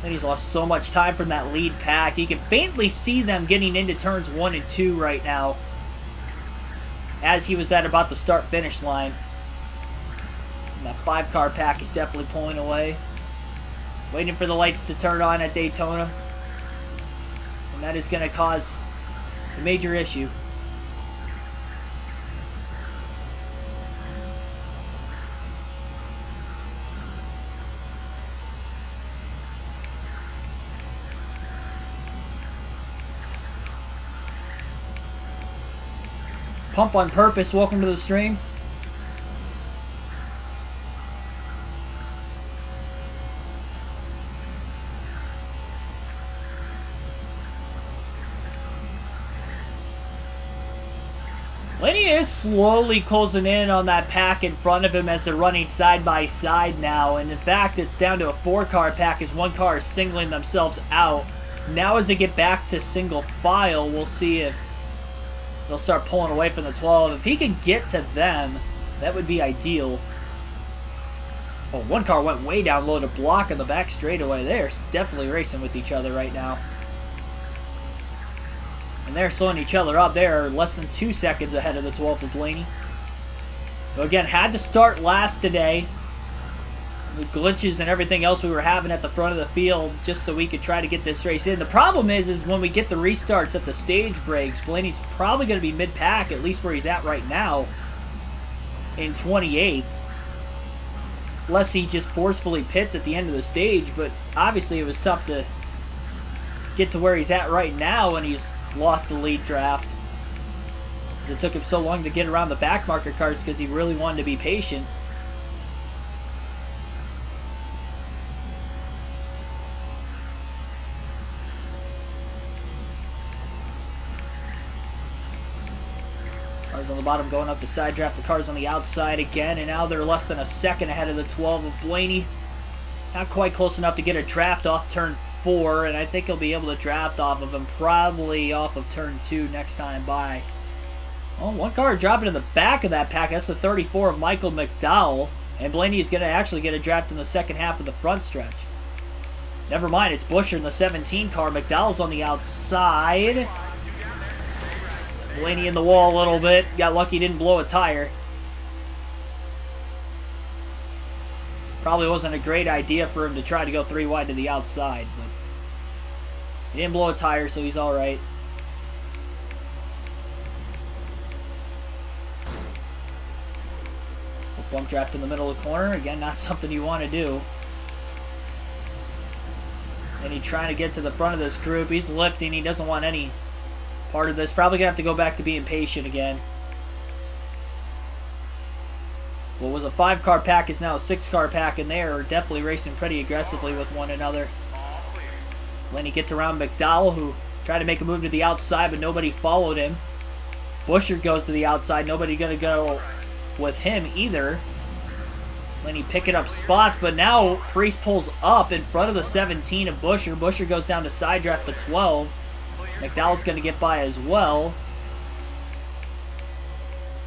And he's lost so much time from that lead pack. You can faintly see them getting into turns 1 and 2 right now. As he was at about the start-finish line. And that 5-car pack is definitely pulling away. Waiting for the lights to turn on at Daytona. And that is going to cause a major issue. Pump on Purpose, welcome to the stream. Lenny is slowly closing in on that pack in front of him as they're running side by side now. And in fact, it's down to a 4-car pack as 1 car is singling themselves out. Now as they get back to single file, we'll see if they'll start pulling away from the 12. If he can get to them, that would be ideal. Oh, 1 car went way down low to block in the back straightaway. They're definitely racing with each other right now. And they're slowing each other up. They're less than 2 seconds ahead of the 12 for Blaney. So again, had to start last today. The glitches and everything else we were having at the front of the field just so we could try to get this race in. The problem is when we get the restarts at the stage breaks, Blaney's probably going to be mid-pack, at least where he's at right now, in 28th. Unless he just forcefully pits at the end of the stage, but obviously it was tough to get to where he's at right now when he's lost the lead draft. Because it took him so long to get around the back marker cars because he really wanted to be patient. Cars on the bottom going up the side draft. The cars on the outside again. And now they're less than a second ahead of the 12 of Blaney. Not quite close enough to get a draft off turn 4. And I think he'll be able to draft off of him. Probably off of turn 2 next time by. Oh, 1 car dropping in the back of that pack. That's the 34 of Michael McDowell. And Blaney is going to actually get a draft in the second half of the front stretch. Never mind, it's Buescher in the 17 car. McDowell's on the outside. Blaney in the wall a little bit. Got lucky, didn't blow a tire. Probably wasn't a great idea for him to try to go 3 wide to the outside. But he didn't blow a tire, so he's all right. Bump draft in the middle of the corner. Again, not something you want to do. And he's trying to get to the front of this group. He's lifting. He doesn't want any part of this. Probably going to have to go back to being patient again. What was a 5-car pack is now a 6-car pack, and they are definitely racing pretty aggressively with one another. Lenny gets around McDowell, who tried to make a move to the outside, but nobody followed him. Buescher goes to the outside. Nobody going to go with him either. Lenny picking up spots, but now Priest pulls up in front of the 17 of Buescher. Buescher goes down to side draft the 12. McDowell's going to get by as well.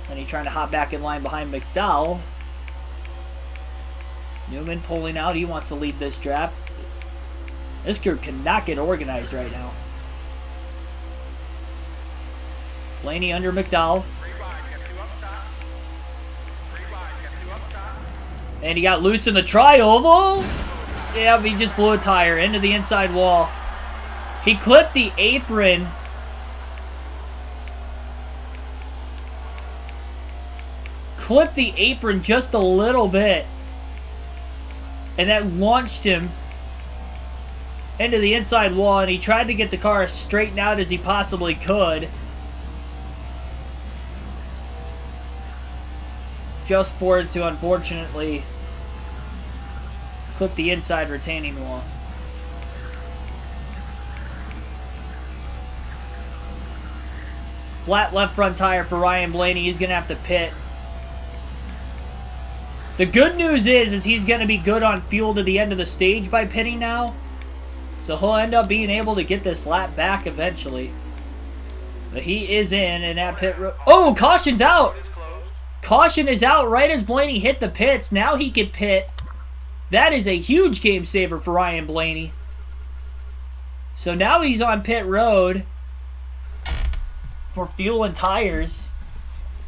Lenny trying to hop back in line behind McDowell. Newman pulling out. He wants to lead this draft. This group cannot get organized right now. Blaney under McDowell. And he got loose in the tri-oval. Yeah, he just blew a tire into the inside wall. He clipped the apron. Clipped the apron just a little bit. And that launched him into the inside wall. And he tried to get the car as straightened out as he possibly could. Just for it to, unfortunately, clip the inside retaining wall. Flat left front tire for Ryan Blaney. He's going to have to pit. The good news is he's going to be good on fuel to the end of the stage by pitting now. So he'll end up being able to get this lap back eventually. But he is in, and that pit road. Oh, caution's out! Caution is out right as Blaney hit the pits. Now he can pit. That is a huge game saver for Ryan Blaney. So now he's on pit road for fuel and tires.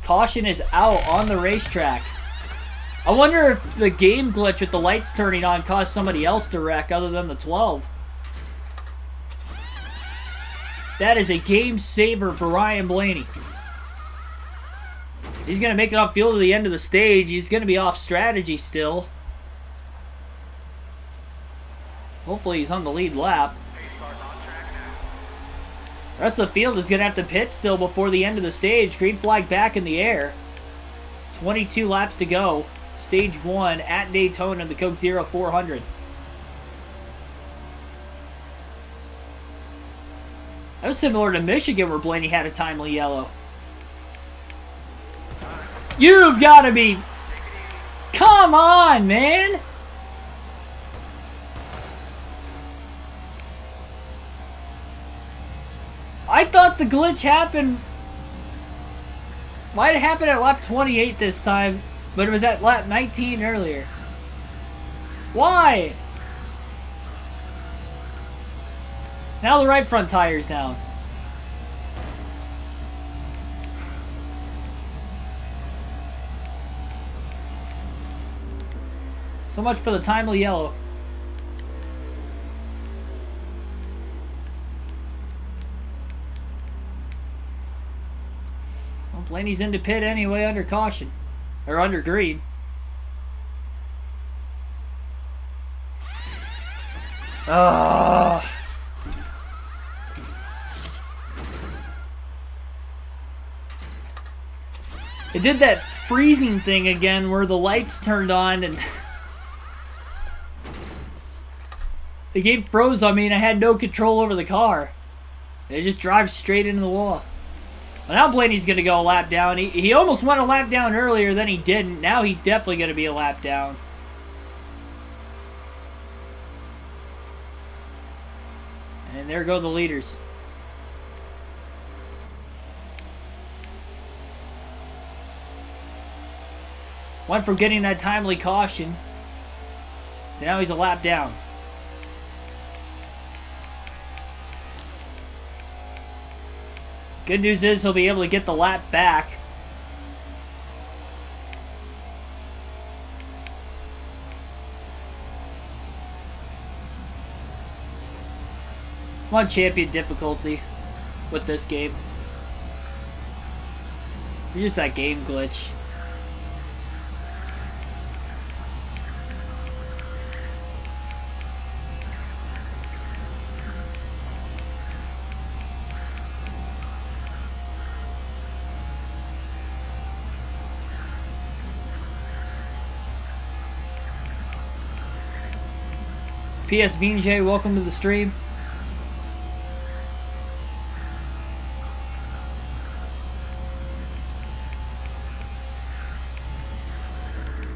Caution is out on the racetrack. I wonder if the game glitch with the lights turning on caused somebody else to wreck other than the 12. That is a game saver for Ryan Blaney. He's going to make it off fuel to the end of the stage. He's going to be off strategy still. Hopefully he's on the lead lap. The rest of the field is going to have to pit still before the end of the stage. Green flag back in the air. 22 laps to go. Stage 1 at Daytona, the Coke Zero 400. That was similar to Michigan where Blaney had a timely yellow. You've got to be... Come on, man! I thought the glitch happened... Might have happened at lap 28 this time, but it was at lap 19 earlier. Why? Now the right front tire's down. So much for the timely yellow. Well, Blaney's into pit anyway under caution. Or under green. Ugh. It did that freezing thing again where the lights turned on and the game froze on me and I had no control over the car. It just drives straight into the wall. Well, now Blaney's going to go a lap down. He almost went a lap down earlier, then he didn't. Now he's definitely going to be a lap down. And there go the leaders. Went from getting that timely caution, so now he's a lap down. Good news is he'll be able to get the lap back. I'm on champion difficulty with this game. It's just that game glitch. PS Vinjay, welcome to the stream.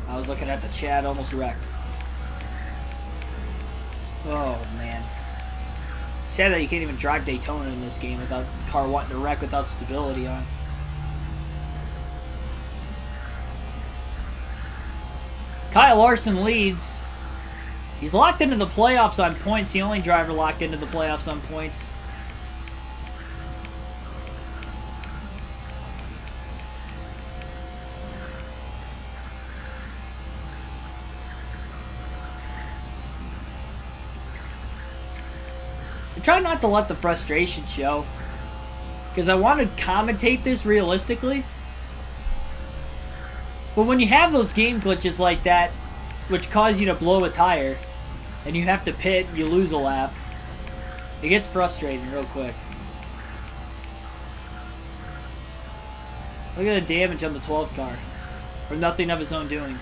I was looking at the chat, almost wrecked. Oh man. Sad that you can't even drive Daytona in this game without the car wanting to wreck without stability on. Kyle Larson leads. He's locked into the playoffs on points. The only driver locked into the playoffs on points. I try not to let the frustration show, because I want to commentate this realistically. But when you have those game glitches like that, which cause you to blow a tire, and you have to pit and you lose a lap, it gets frustrating real quick. Look at the damage on the 12 car. For nothing of his own doing.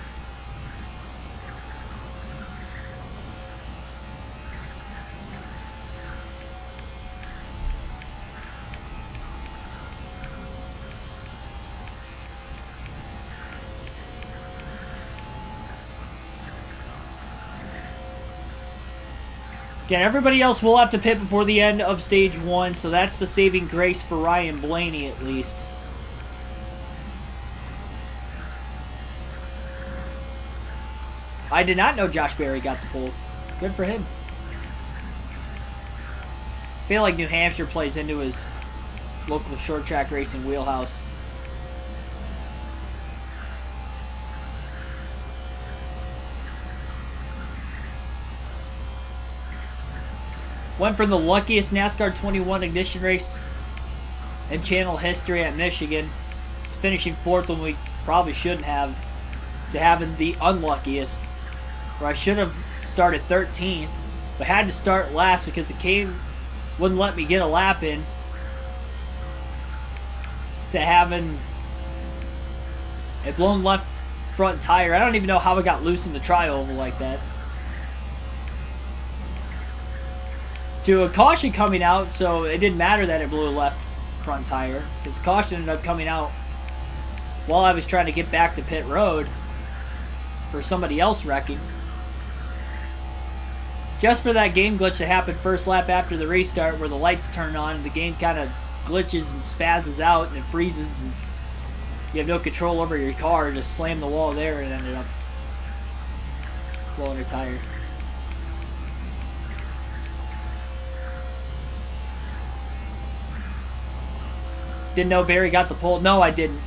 Again, everybody else will have to pit before the end of stage 1, so that's the saving grace for Ryan Blaney at least. I did not know Josh Berry got the pole. Good for him. I feel like New Hampshire plays into his local short track racing wheelhouse. Went from the luckiest NASCAR 21 ignition race in channel history at Michigan to finishing 4th when we probably shouldn't have, to having the unluckiest, where I should have started 13th, but had to start last because the game wouldn't let me get a lap in, to having a blown left front tire. I don't even know how it got loose in the tri-oval like that. To a caution coming out, so it didn't matter that it blew a left front tire, because the caution ended up coming out while I was trying to get back to pit road for somebody else wrecking. Just for that game glitch that happened first lap after the restart, where the lights turn on and the game kind of glitches and spazzes out and it freezes and you have no control over your car, just slammed the wall there and ended up blowing a tire. Didn't know Barry got the pole. No, I didn't.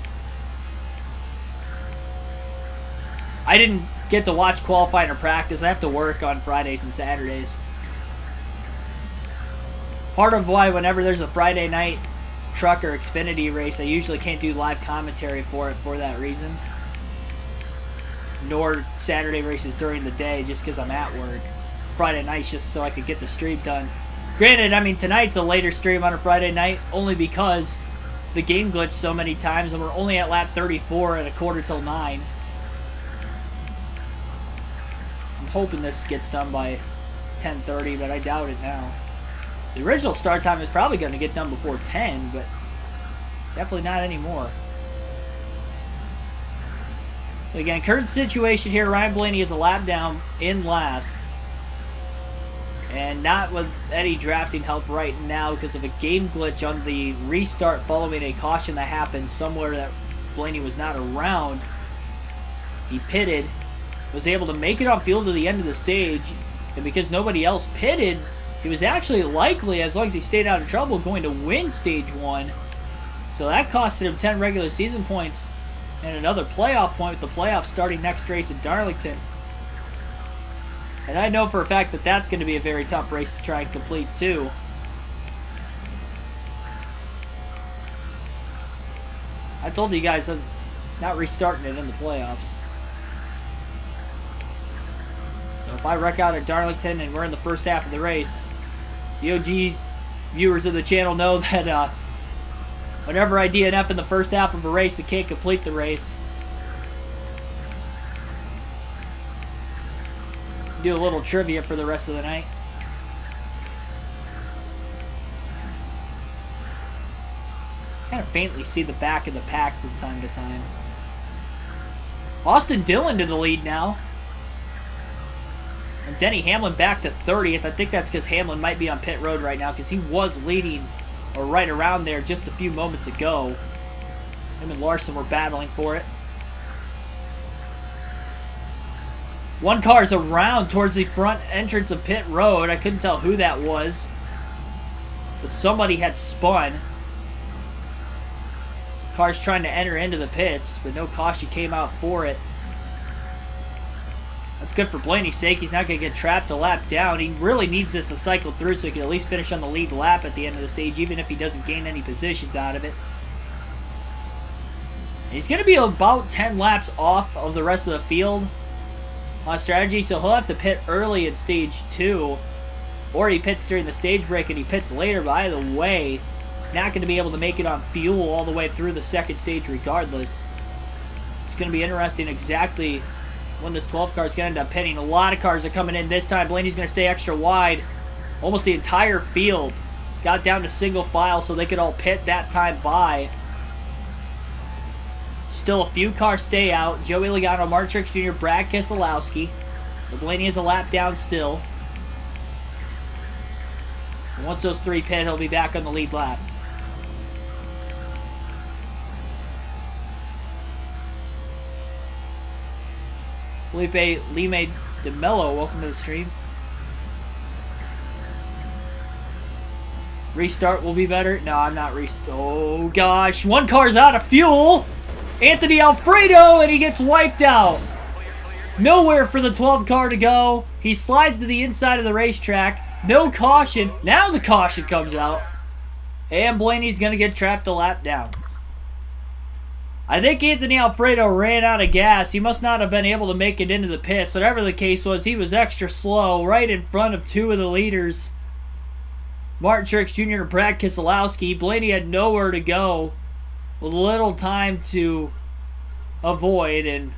I didn't get to watch qualifying or practice. I have to work on Fridays and Saturdays. Part of why whenever there's a Friday night truck or Xfinity race, I usually can't do live commentary for it for that reason. Nor Saturday races during the day, just because I'm at work. Friday nights just so I could get the stream done. Granted, I mean, tonight's a later stream on a Friday night only because the game glitched so many times and we're only at lap 34 at 8:45. I'm hoping this gets done by 10:30, but I doubt it now. The original start time is probably going to get done before 10, but definitely not anymore. So again, current situation here, Ryan Blaney is a lap down in last. And not with any drafting help right now because of a game glitch on the restart following a caution that happened somewhere that Blaney was not around. He pitted, was able to make it on field to the end of the stage, and because nobody else pitted, he was actually likely, as long as he stayed out of trouble, going to win stage 1. So that costed him 10 regular season points and another playoff point, with the playoffs starting next race at Darlington. And I know for a fact that that's going to be a very tough race to try and complete too. I told you guys I'm not restarting it in the playoffs. So if I wreck out at Darlington and we're in the first half of the race, the OG viewers of the channel know that whenever I DNF in the first half of a race, I can't complete the race. Do a little trivia for the rest of the night. Kind of faintly see the back of the pack from time to time. Austin Dillon to the lead now. And Denny Hamlin back to 30th. I think that's because Hamlin might be on pit road right now, because he was leading, or right around there, just a few moments ago. Him and Larson were battling for it. One car's around towards the front entrance of pit road. I couldn't tell who that was, but somebody had spun. Car's trying to enter into the pits, but no caution came out for it. That's good for Blaney's sake. He's not going to get trapped a lap down. He really needs this to cycle through so he can at least finish on the lead lap at the end of the stage, even if he doesn't gain any positions out of it. He's going to be about 10 laps off of the rest of the field on strategy, so he'll have to pit early in stage 2, or he pits during the stage break and he pits later. But either way, he's not going to be able to make it on fuel all the way through the second stage regardless. It's going to be interesting exactly when this 12 car is going to end up pitting. A lot of cars are coming in this time. Blaney's going to stay extra wide. Almost the entire field got down to single file so they could all pit that time by. Still a few cars stay out. Joey Logano, Martin Truex Jr., Brad Keselowski. So Blaney is a lap down still. And once those 3 pit, he'll be back on the lead lap. Felipe Lime de Mello, welcome to the stream. Restart will be better. No, I'm not oh gosh, one car's out of fuel. Anthony Alfredo, and he gets wiped out. Nowhere for the 12 car to go. He slides to the inside of the racetrack. No caution. Now the caution comes out. And Blaney's going to get trapped a lap down. I think Anthony Alfredo ran out of gas. He must not have been able to make it into the pits. Whatever the case was, he was extra slow right in front of 2 of the leaders. Martin Truex Jr. and Brad Keselowski. Blaney had nowhere to go, with little time to avoid, and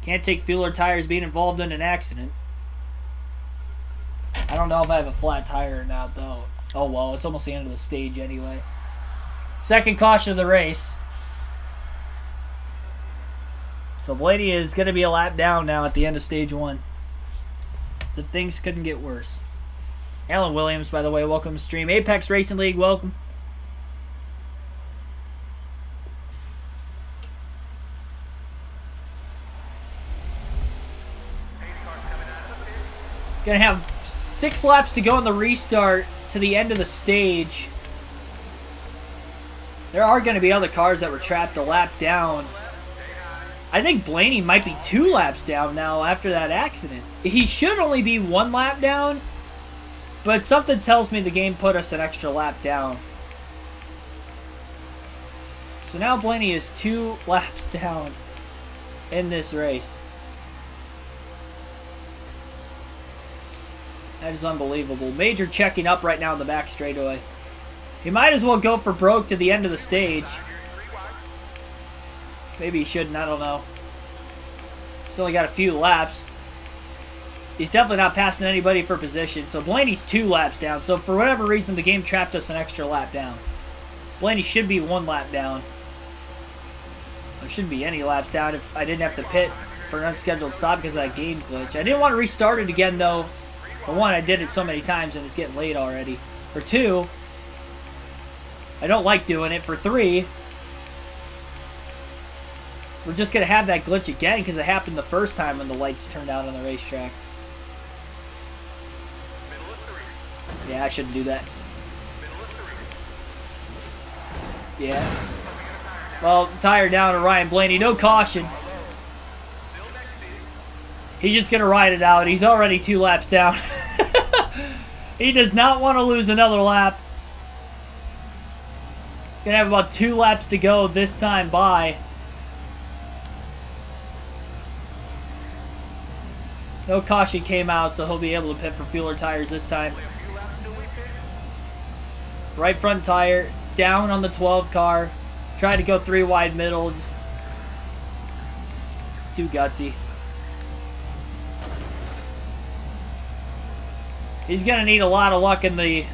can't take fuel or tires being involved in an accident. I don't know if I have a flat tire or not, though. Oh well, it's almost the end of the stage anyway. Second caution of the race. So Blaney is going to be a lap down now at the end of stage 1. So things couldn't get worse. Alan Williams, by the way, welcome to stream. Apex Racing League, welcome. Gonna have 6 laps to go on the restart to the end of the stage. There are going to be other cars that were trapped a lap down. I think Blaney might be 2 laps down now after that accident. He should only be 1 lap down, but something tells me the game put us an extra lap down. So now Blaney is 2 laps down in this race. That is unbelievable. Major checking up right now in the back straightaway. He might as well go for broke to the end of the stage. Maybe he shouldn't, I don't know. He's only got a few laps. He's definitely not passing anybody for position. So Blaney's 2 laps down. So for whatever reason, the game trapped us an extra lap down. Blaney should be 1 lap down. There shouldn't be any laps down if I didn't have to pit for an unscheduled stop because of that game glitch. I didn't want to restart it again, though. For 1, I did it so many times and it's getting late already. For 2, I don't like doing it. For 3, we're just going to have that glitch again because it happened the first time when the lights turned out on the racetrack. Yeah, I shouldn't do that. Yeah. Well, tire down to Ryan Blaney. No caution. He's just going to ride it out. He's already 2 laps down. He does not want to lose another lap. Going to have about 2 laps to go this time by. No caution came out, so he'll be able to pit for fuel or tires this time. Right front tire, down on the 12 car. Tried to go 3 wide middle. Just too gutsy. He's going to need a lot of luck in the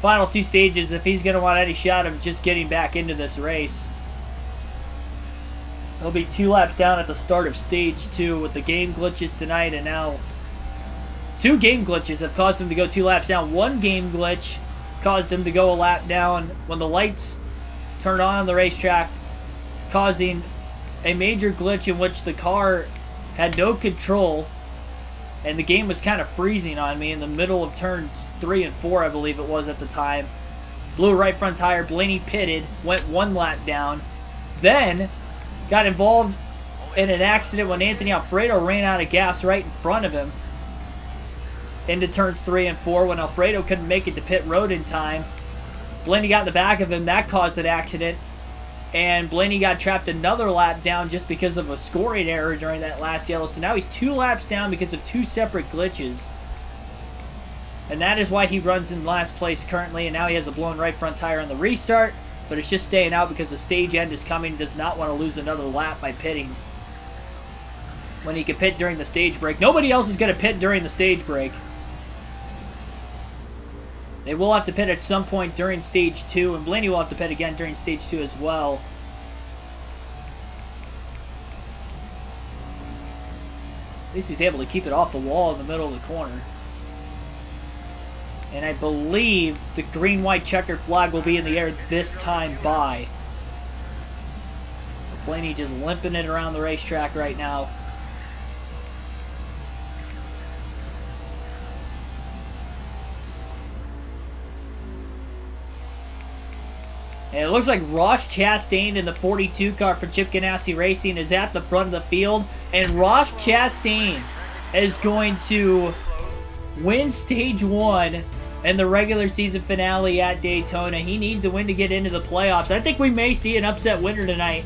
final 2 stages if he's going to want any shot of just getting back into this race. He'll be 2 laps down at the start of stage 2 with the game glitches tonight, and now 2 game glitches have caused him to go 2 laps down. 1 game glitch caused him to go a lap down when the lights turned on the racetrack, causing a major glitch in which the car had no control, and the game was kind of freezing on me in the middle of turns 3 and 4, I believe it was at the time. Blew a right front tire. Blaney pitted, went 1 lap down, then got involved in an accident when Anthony Alfredo ran out of gas right in front of him into turns 3 and 4 when Alfredo couldn't make it to pit road in time. Blaney got in the back of him. That caused an accident. And Blaney got trapped another lap down just because of a scoring error during that last yellow. So now he's 2 laps down because of 2 separate glitches. And that is why he runs in last place currently. And now he has a blown right front tire on the restart. But it's just staying out because the stage end is coming. Does not want to lose another lap by pitting when he can pit during the stage break. Nobody else is going to pit during the stage break. They will have to pit at some point during stage 2, and Blaney will have to pit again during stage 2 as well. At least he's able to keep it off the wall in the middle of the corner. And I believe the green-white checkered flag will be in the air this time by. Blaney just limping it around the racetrack right now. And it looks like Ross Chastain in the 42 car for Chip Ganassi Racing is at the front of the field. And Ross Chastain is going to win stage 1 and the regular season finale at Daytona. He needs a win to get into the playoffs. I think we may see an upset winner tonight.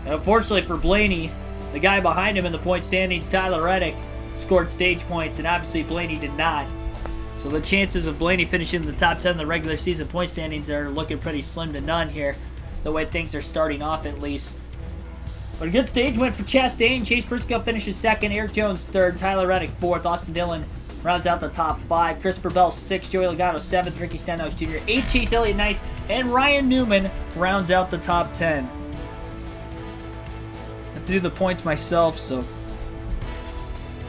And unfortunately for Blaney, the guy behind him in the point standings, Tyler Reddick, scored stage points, and obviously Blaney did not. So the chances of Blaney finishing in the top 10 of the regular season point standings are looking pretty slim to none here, the way things are starting off at least. But a good stage win for Chastain. Chase Briscoe finishes 2nd, Eric Jones 3rd, Tyler Reddick 4th, Austin Dillon rounds out the top 5, Christopher Bell 6th, Joey Logano 7th, Ricky Stenhouse Jr. 8th, Chase Elliott 9th, and Ryan Newman rounds out the top 10. I have to do the points myself, so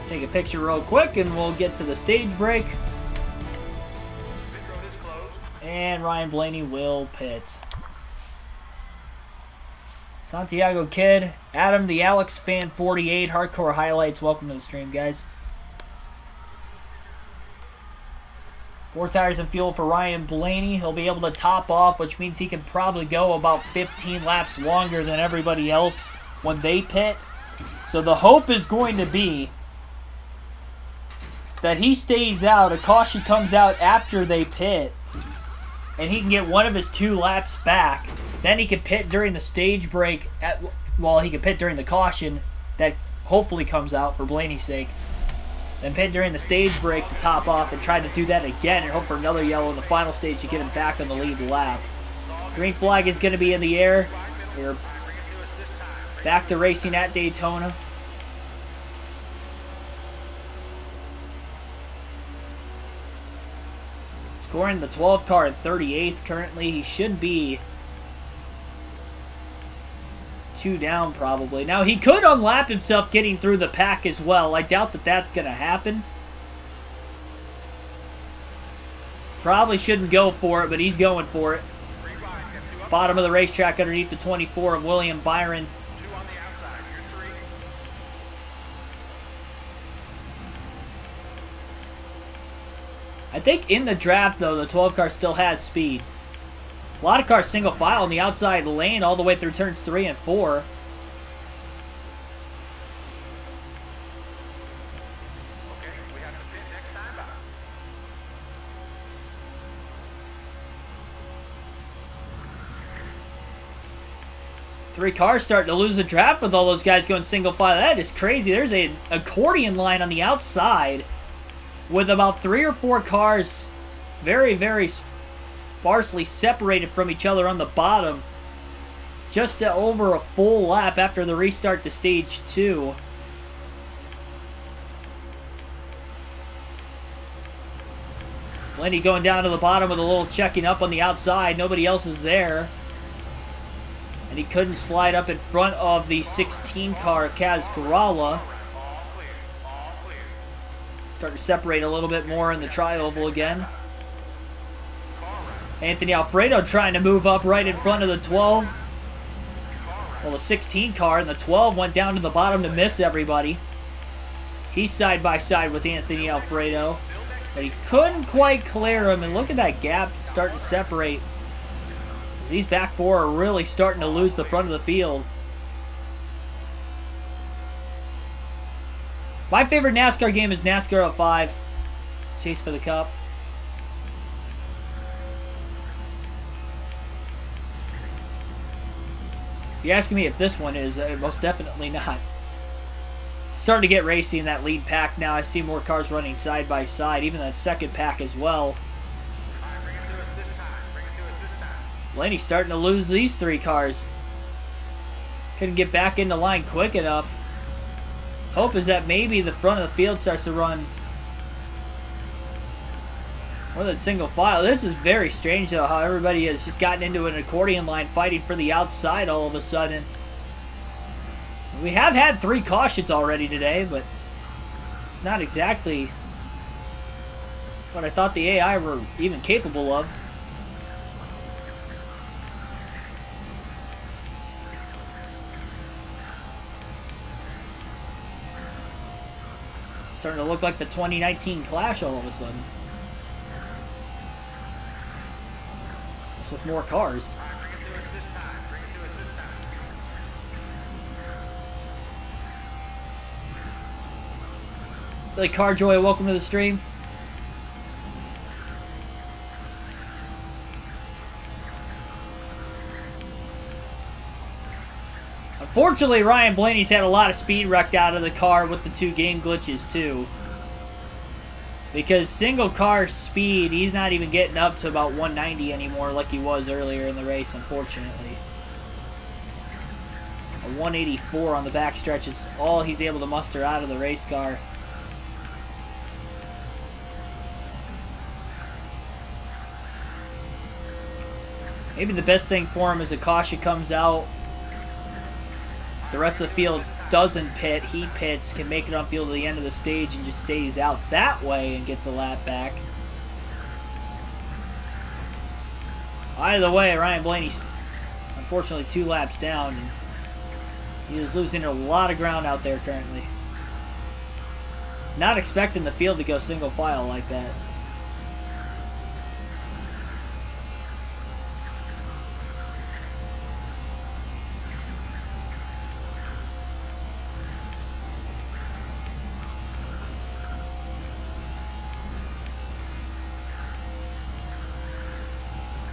take a picture real quick and we'll get to the stage break. And Ryan Blaney will pit. Santiago Kid, Adam the Alex Fan 48, Hardcore Highlights. Welcome to the stream, guys. 4 tires and fuel for Ryan Blaney. He'll be able to top off, which means he can probably go about 15 laps longer than everybody else when they pit. So the hope is going to be that he stays out. A caution comes out after they pit, and he can get one of his 2 laps back. Then he can pit during the stage break. He can pit during the caution that hopefully comes out for Blaney's sake. Then pit during the stage break to top off and try to do that again and hope for another yellow in the final stage to get him back on the lead lap. Green flag is going to be in the air. We're back to racing at Daytona. Scoring the 12 car at 38th currently. He should be 2 down probably. Now he could unlap himself getting through the pack as well. I doubt that that's going to happen. Probably shouldn't go for it, but he's going for it. Bottom of the racetrack underneath the 24 of William Byron. 2 on the outside. You're 3. I think in the draft, though, the 12 car still has speed. A lot of cars single file on the outside lane all the way through turns 3 and 4. Okay, we have to pit next time out. Three cars starting to lose the draft with all those guys going single file. That is crazy. There's an accordion line on the outside with about 3 or 4 cars very, very sparsely separated from each other on the bottom. Just over a full lap after the restart to stage 2. Lenny going down to the bottom with a little checking up on the outside. Nobody else is there. And he couldn't slide up in front of the 16 car of Kaz Kerala. All clear. All clear. Starting to separate a little bit more in the tri-oval again. Anthony Alfredo trying to move up right in front of the 12. Well, the 16 car and the 12 went down to the bottom to miss everybody. He's side by side with Anthony Alfredo. But he couldn't quite clear him. And look at that gap starting to separate. As these back 4 are really starting to lose the front of the field. My favorite NASCAR game is NASCAR 05. Chase for the Cup. If you're asking me if this one is, most definitely not. Starting to get racy in that lead pack now. I see more cars running side by side, even that second pack as well. All right, bring it to us this time. Bring it to us this time. Laney's starting to lose these 3 cars. Couldn't get back in the line quick enough. Hope is that maybe the front of the field starts to run more than single file. This is very strange, though, how everybody has just gotten into an accordion line fighting for the outside all of a sudden. We have had 3 cautions already today, but it's not exactly what I thought the AI were even capable of. Starting to look like the 2019 Clash all of a sudden. Just with more cars. All right, bring it to us this time. Bring it to us this time. Billy Carjoy, welcome to the stream. Unfortunately, Ryan Blaney's had a lot of speed wrecked out of the car with the 2 game glitches, too. Because single car speed, he's not even getting up to about 190 anymore like he was earlier in the race, unfortunately. A 184 on the backstretch is all he's able to muster out of the race car. Maybe the best thing for him is a caution comes out. The rest of the field doesn't pit. He pits, can make it on field at the end of the stage and just stays out that way and gets a lap back. Either way, Ryan Blaney's unfortunately 2 laps down. And he is losing a lot of ground out there currently. Not expecting the field to go single file like that.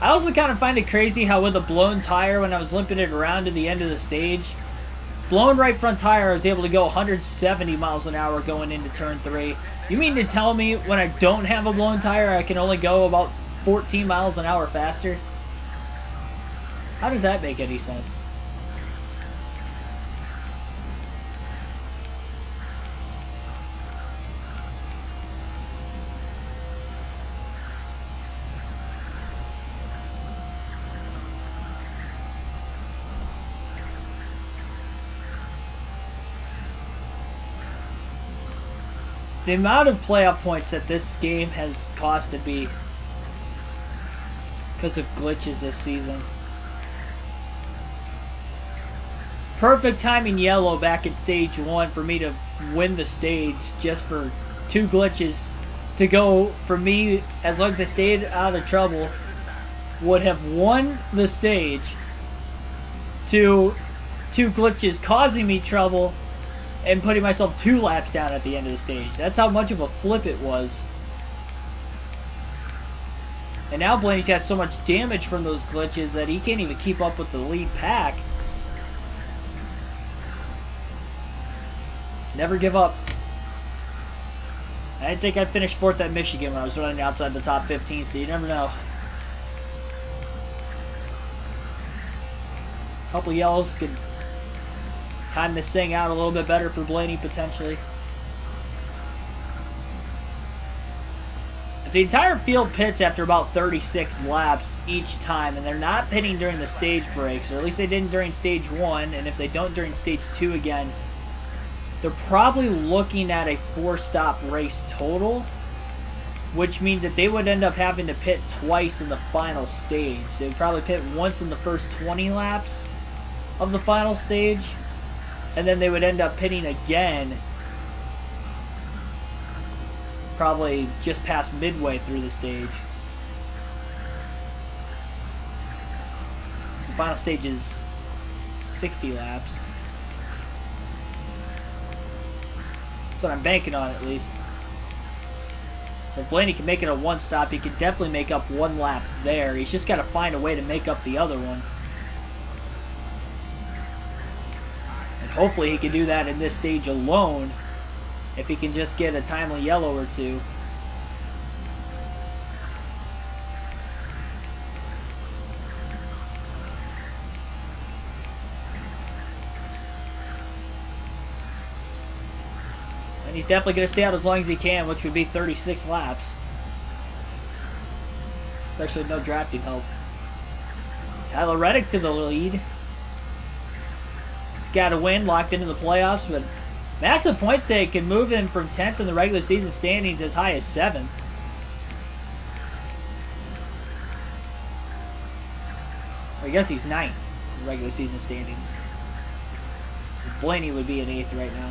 I also kind of find it crazy how with a blown tire, when I was limping it around to the end of the stage, blown right front tire, I was able to go 170 miles an hour going into turn 3. You mean to tell me when I don't have a blown tire, I can only go about 14 miles an hour faster? How does that make any sense? The amount of playoff points that this game has costed me because of glitches this season. Perfect timing yellow back at stage 1 for me to win the stage just for 2 glitches to go for me, as long as I stayed out of trouble, would have won the stage, to 2 glitches causing me trouble and putting myself 2 laps down at the end of the stage. That's how much of a flip it was. And now Blaney's got so much damage from those glitches that he can't even keep up with the lead pack. Never give up. I didn't think I'd finish 4th at Michigan when I was running outside the top 15, so you never know. Couple yellows could time this thing out a little bit better for Blaney, potentially. If the entire field pits after about 36 laps each time, and they're not pitting during the stage breaks, or at least they didn't during stage 1, and if they don't during stage 2 again, they're probably looking at a 4-stop race total, which means that they would end up having to pit twice in the final stage. They would probably pit once in the first 20 laps of the final stage, and then they would end up pitting again probably just past midway through the stage. So the final stage is 60 laps. That's what I'm banking on, at least. So if Blaney can make it a 1-stop, he can definitely make up 1 lap there. He's just got to find a way to make up the other one. And hopefully he can do that in this stage alone, if he can just get a timely yellow or 2. And he's definitely going to stay out as long as he can, which would be 36 laps. Especially with no drafting help. Tyler Reddick to the lead. He's got to win, locked into the playoffs, but massive points take can move him from 10th in the regular season standings as high as 7th. I guess he's 9th in the regular season standings. Blaney would be in 8th right now.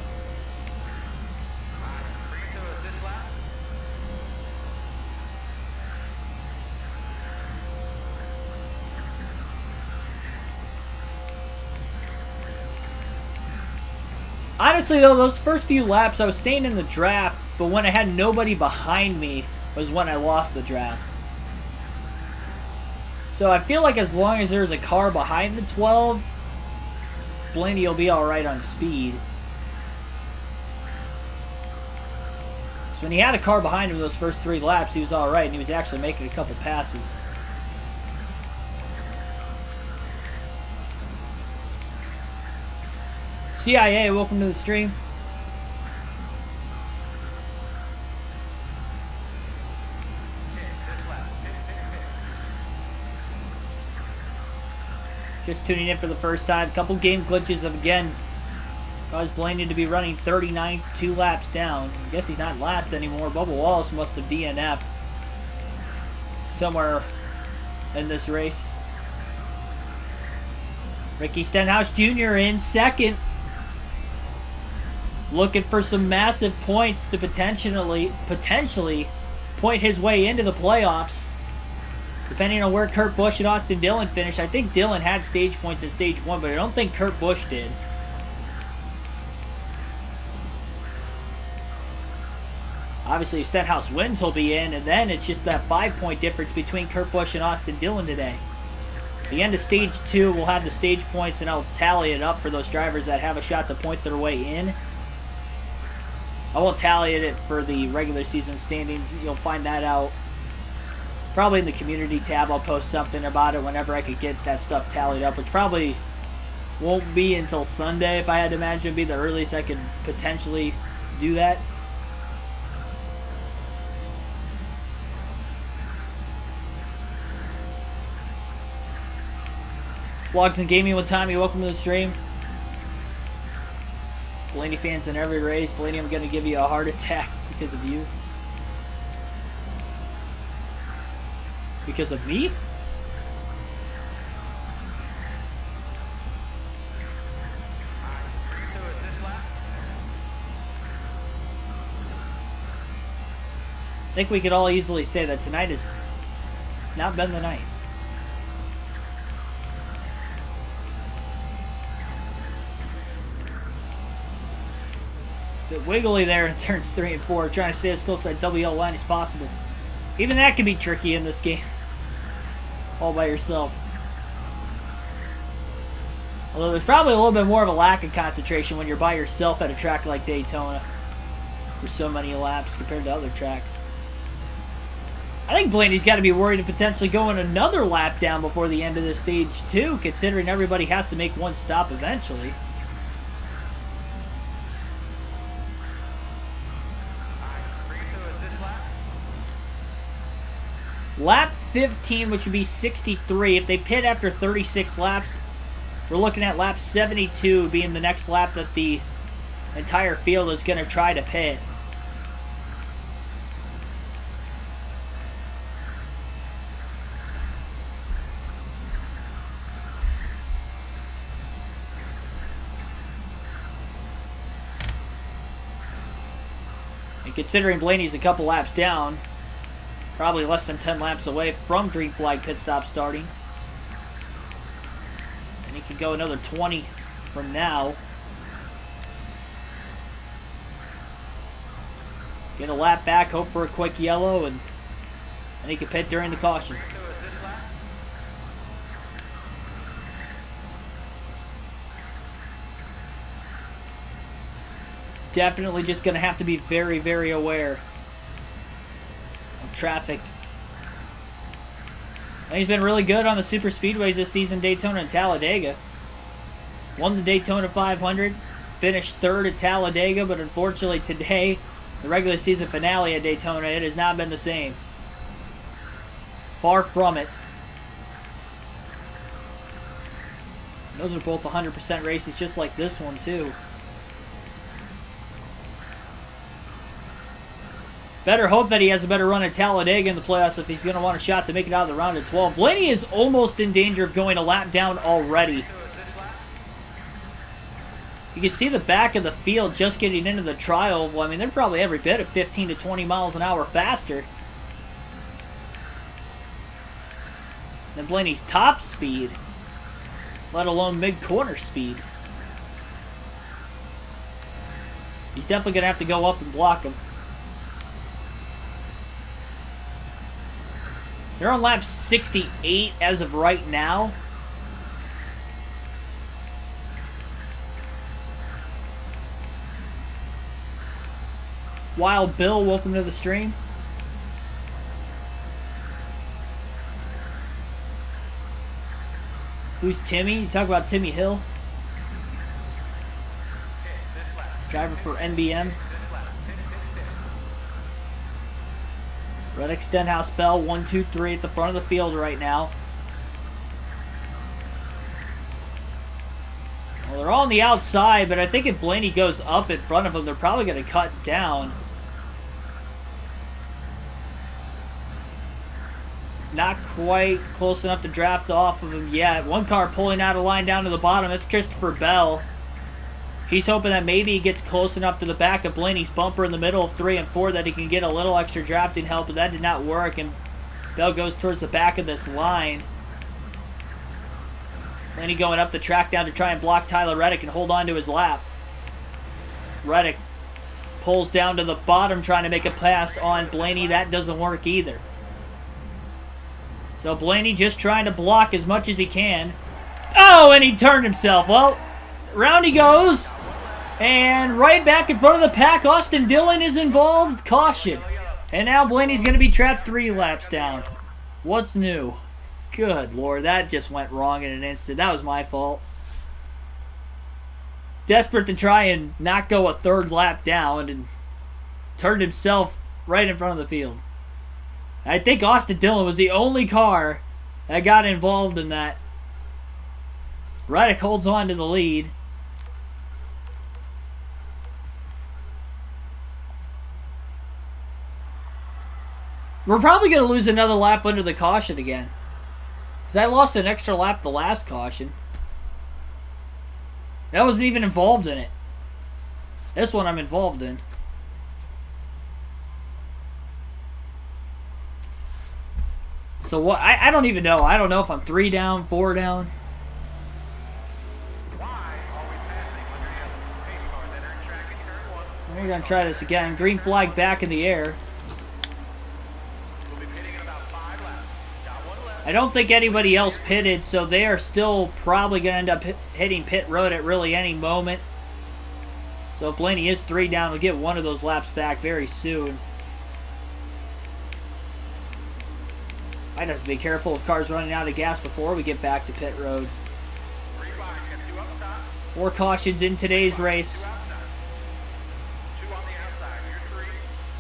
Honestly, though, those first few laps, I was staying in the draft, but when I had nobody behind me was when I lost the draft. So I feel like as long as there's a car behind the 12, Blaney will be alright on speed. So when he had a car behind him those first 3 laps, he was alright, and he was actually making a couple passes. CIA, welcome to the stream. Just tuning in for the first time. Couple game glitches have again caused Blaney to be running 39, 2 laps down. I guess he's not last anymore. Bubba Wallace must have DNF'd somewhere in this race. Ricky Stenhouse Jr. in 2nd. Looking for some massive points to potentially point his way into the playoffs. Depending on where Kurt Busch and Austin Dillon finish. I think Dillon had stage points in stage 1, but I don't think Kurt Busch did. Obviously, if Stenhouse wins, he'll be in, and then it's just that 5-point difference between Kurt Busch and Austin Dillon today. At the end of stage 2, we'll have the stage points, and I'll tally it up for those drivers that have a shot to point their way in. I won't tally it for the regular season standings. You'll find that out probably in the community tab. I'll post something about it whenever I could get that stuff tallied up, which probably won't be until Sunday. If I had to imagine, it'd be the earliest I could potentially do that. Vlogs and Gaming with Tommy, welcome to the stream. Blaney fans in every race. Blaney, I'm going to give you a heart attack because of you. Because of me? I think we could all easily say that tonight has not been the night. Bit wiggly there in turns 3 and 4, trying to stay as close to that WL line as possible. Even that can be tricky in this game, all by yourself. Although there's probably a little bit more of a lack of concentration when you're by yourself at a track like Daytona for so many laps compared to other tracks. I think Blaney's got to be worried of potentially going another lap down before the end of this stage too, considering everybody has to make one stop eventually. Lap 15, which would be 63. If they pit after 36 laps, we're looking at lap 72 being the next lap that the entire field is going to try to pit. And considering Blaney's a couple laps down, probably less than 10 laps away from green flag pit stop starting. And he could go another 20 from now. Get a lap back, hope for a quick yellow, and he could pit during the caution. Definitely just going to have to be very, very aware of traffic. And he's been really good on the super speedways this season, Daytona and Talladega. Won the Daytona 500, finished third at Talladega, but unfortunately today, the regular season finale at Daytona, it has not been the same. Far from it. Those are both 100% races, just like this one too. Better hope that he has a better run at Talladega in the playoffs if he's going to want a shot to make it out of the round of 12. Blaney is almost in danger of going a lap down already. You can see the back of the field just getting into the tri-oval. I mean, they're probably every bit of 15 to 20 miles an hour faster than Blaney's top speed, let alone mid-corner speed. He's definitely going to have to go up and block him. They're on lap 68 as of right now. Wild Bill, welcome to the stream. Who's Timmy? You talk about Timmy Hill? Driver for NBM. Reddick, Stenhouse, Bell, 1, 2, 3 at the front of the field right now. Well, they're all on the outside, but I think if Blaney goes up in front of them, they're probably going to cut down. Not quite close enough to draft off of him yet. One car pulling out of line down to the bottom. That's Christopher Bell. He's hoping that maybe he gets close enough to the back of Blaney's bumper in the middle of 3 and 4 that he can get a little extra drafting help, but that did not work, and Bell goes towards the back of this line. Blaney going up the track down to try and block Tyler Reddick and hold on to his lap. Reddick pulls down to the bottom trying to make a pass on Blaney. That doesn't work either. So Blaney just trying to block as much as he can. Oh, and he turned himself. Well, round he goes. And right back in front of the pack, Austin Dillon is involved. Caution. And now Blaney's going to be trapped 3 laps down. What's new? Good Lord, that just went wrong in an instant. That was my fault. Desperate to try and not go a 3rd lap down and turned himself right in front of the field. I think Austin Dillon was the only car that got involved in that. Reddick holds on to the lead. We're probably going to lose another lap under the caution again. Because I lost an extra lap the last caution. I wasn't even involved in it. This one I'm involved in. So what? I don't even know. I don't know if I'm 3 down, 4 down. We're going to try this again. Green flag back in the air. I don't think anybody else pitted, so they are still probably going to end up hitting pit road at really any moment. So if Blaney is 3 down, we'll get one of those laps back very soon. I'd have to be careful of cars running out of gas before we get back to pit road. 4 cautions in today's race.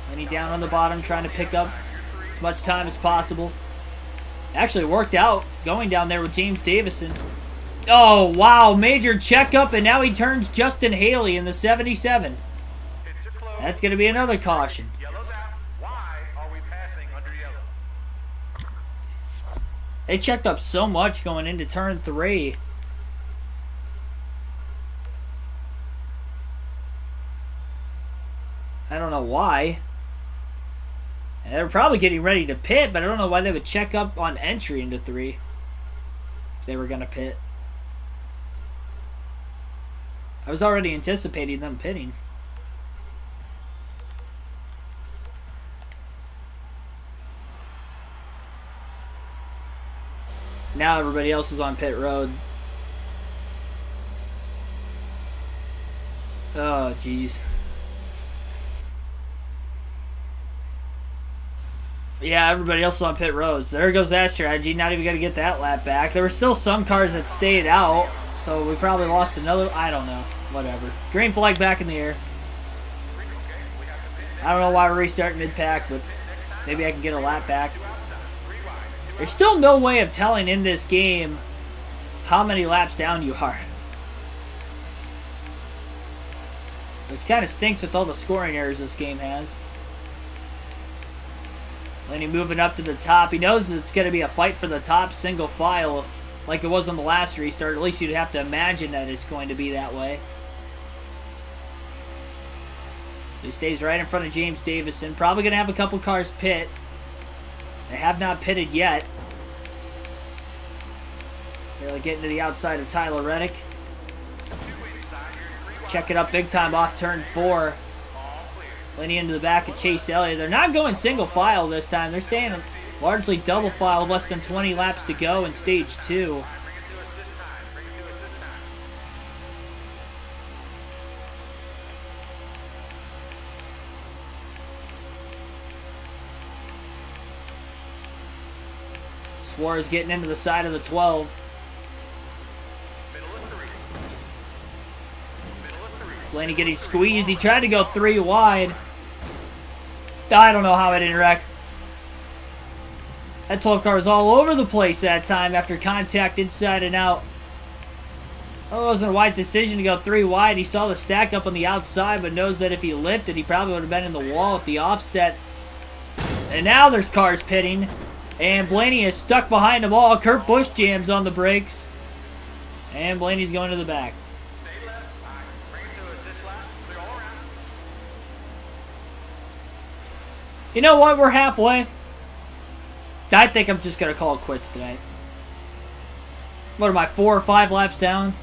Blaney down on the bottom, trying to pick up as much time as possible. Actually worked out going down there with James Davison. Oh, wow. Major checkup, and now he turns Justin Haley in the 77. That's going to be another caution. They checked up so much going into turn 3. I don't know why. And they're probably getting ready to pit, but I don't know why they would check up on entry into 3 if they were going to pit. I was already anticipating them pitting. Now everybody else is on pit road. Oh, jeez. Yeah, everybody else is on pit roads. There goes that strategy. Not even going to get that lap back. There were still some cars that stayed out, so we probably lost another. I don't know. Whatever. Green flag back in the air. I don't know why we're restarting mid-pack, but maybe I can get a lap back. There's still no way of telling in this game how many laps down you are. Which kind of stinks with all the scoring errors this game has. Lenny moving up to the top. He knows it's going to be a fight for the top single file like it was on the last restart. At least you'd have to imagine that it's going to be that way. So he stays right in front of James Davison. Probably going to have a couple cars pit. They have not pitted yet. Really getting to the outside of Tyler Reddick. Check it up big time off turn 4. Lenny into the back of Chase Elliott. They're not going single file this time. They're staying largely double file, less than 20 laps to go in stage 2. Suarez getting into the side of the 12. Blaney getting squeezed. He tried to go 3 wide. I don't know how it didn't wreck. That 12 car was all over the place that time after contact inside and out. Oh, it wasn't a wise decision to go 3 wide. He saw the stack up on the outside, but knows that if he lifted, he probably would have been in the wall at the offset. And now there's cars pitting. And Blaney is stuck behind them all. Kurt Busch jams on the brakes. And Blaney's going to the back. You know what? We're halfway. I think I'm just going to call it quits tonight. What am I, 4 or 5 laps down?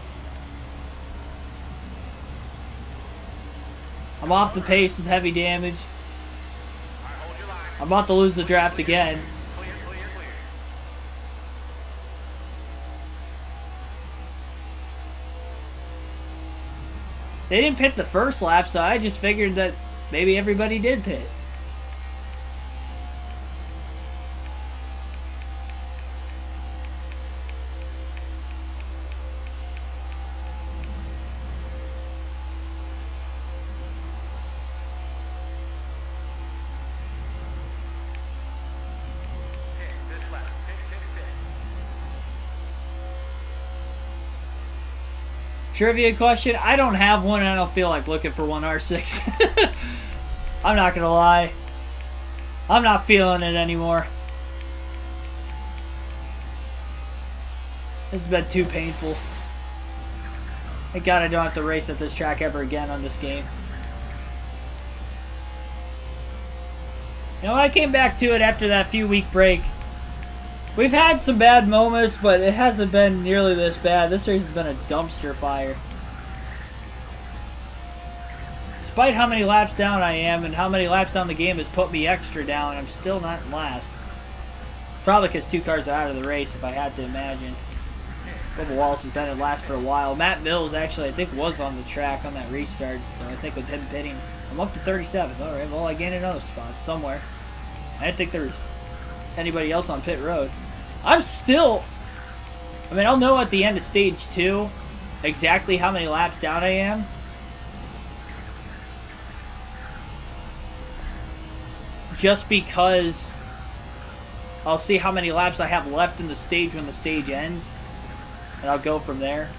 I'm off the pace with heavy damage. I'm about to lose the draft again. They didn't pit the first lap, so I just figured that maybe everybody did pit. Trivia question. I don't have one, and I don't feel like looking for one R6. I'm not going to lie. I'm not feeling it anymore. This has been too painful. Thank God I don't have to race at this track ever again on this game. You know, I came back to it after that few-week break. We've had some bad moments, but it hasn't been nearly this bad. This race has been a dumpster fire. Despite how many laps down I am and how many laps down the game has put me extra down, I'm still not in last. It's probably because 2 cars are out of the race, if I had to imagine. Bubba Wallace has been in last for a while. Matt Mills actually, I think, was on the track on that restart, so I think with him pitting, I'm up to 37th. All right, well, I gained another spot somewhere. I didn't think there was anybody else on pit road. I'm still... I mean, I'll know at the end of stage 2 exactly how many laps down I am. Just because I'll see how many laps I have left in the stage when the stage ends. And I'll go from there.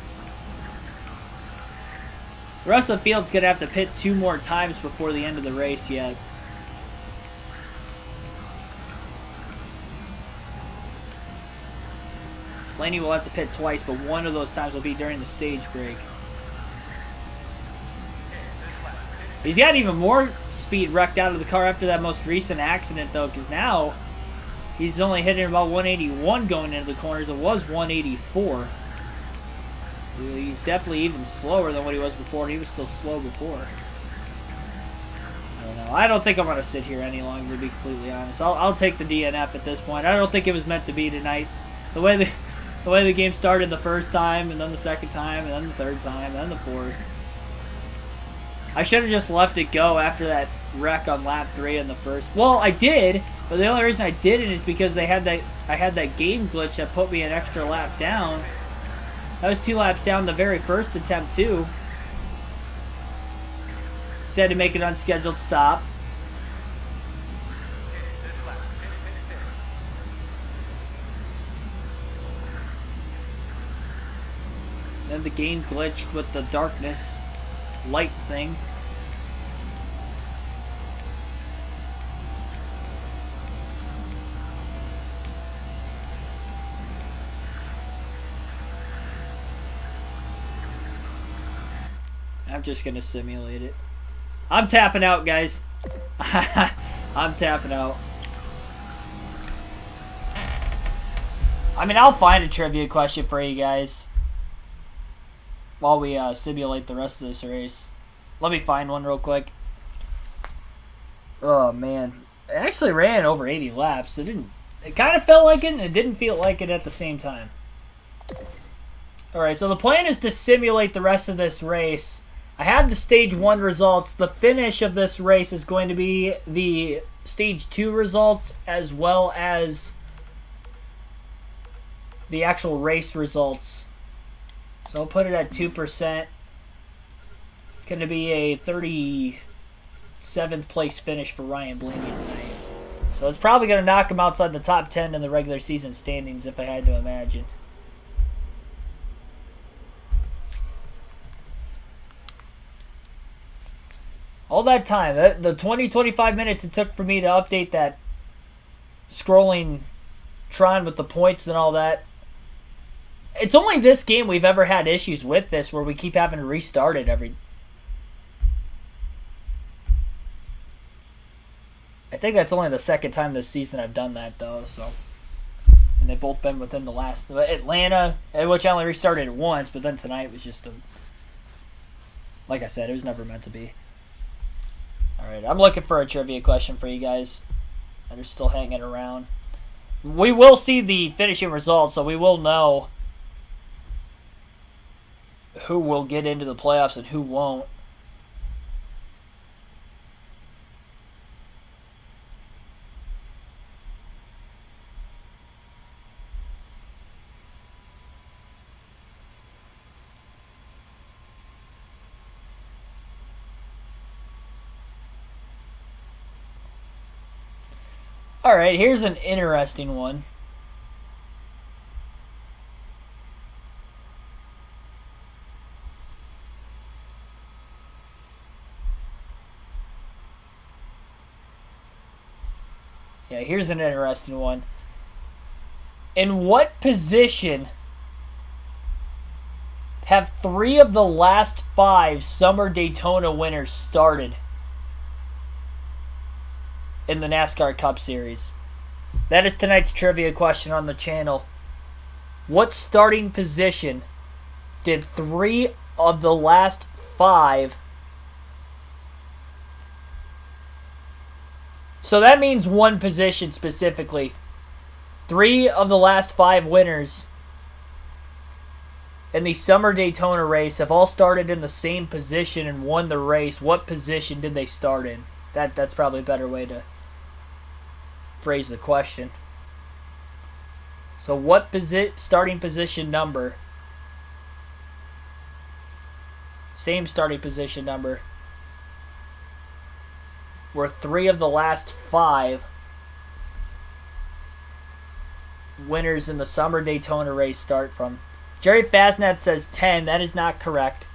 The rest of the field's going to have to pit 2 more times before the end of the race yet. Blaney will have to pit twice, but one of those times will be during the stage break. He's got even more speed wrecked out of the car after that most recent accident, though, because now he's only hitting about 181 going into the corners. It was 184. So he's definitely even slower than what he was before. He was still slow before. I don't know. I don't think I'm going to sit here any longer, to be completely honest. I'll take the DNF at this point. I don't think it was meant to be tonight. The way the game started the first time, and then the second time, and then the third time, and then the fourth. I should have just left it go after that wreck on lap 3 in the first. Well, I did, but the only reason I didn't is because I had that game glitch that put me an extra lap down. That was 2 laps down the very first attempt too. So I had to make an unscheduled stop. Then the game glitched with the darkness light thing. I'm just gonna simulate it. I'm tapping out, guys. I'm tapping out. I mean, I'll find a trivia question for you guys while we simulate the rest of this race. Let me find one real quick. Oh man, it actually ran over 80 laps. It kind of felt like it, and it didn't feel like it at the same time. All right, so the plan is to simulate the rest of this race. I have the stage 1 results. The finish of this race is going to be the stage 2 results as well as the actual race results. So I'll put it at 2%. It's going to be a 37th place finish for Ryan Blaney tonight. So it's probably going to knock him outside the top 10 in the regular season standings if I had to imagine. All that time, the 20-25 minutes it took for me to update that scrolling Tron with the points and all that. It's only this game we've ever had issues with this where we keep having to restart it every... I think that's only the second time this season I've done that, though, so... And they've both been within the last... Atlanta, which I only restarted it once, but then tonight was just a... Like I said, it was never meant to be. Alright, I'm looking for a trivia question for you guys that are still hanging around. We will see the finishing results, so we will know who will get into the playoffs and who won't. Alright, here's an interesting one. Yeah, here's an interesting one. In what position have 3 of the last 5 Summer Daytona winners started in the NASCAR Cup Series? That is tonight's trivia question on the channel. What starting position did 3 of the last 5... So that means one position specifically. 3 of the last 5 winners in the Summer Daytona race have all started in the same position and won the race. What position did they start in? That's probably a better way to phrase the question. So what starting position number? Same starting position number. Where 3 of the last 5 winners in the Summer Daytona race start from. Jerry Fastnet says 10. That is not correct.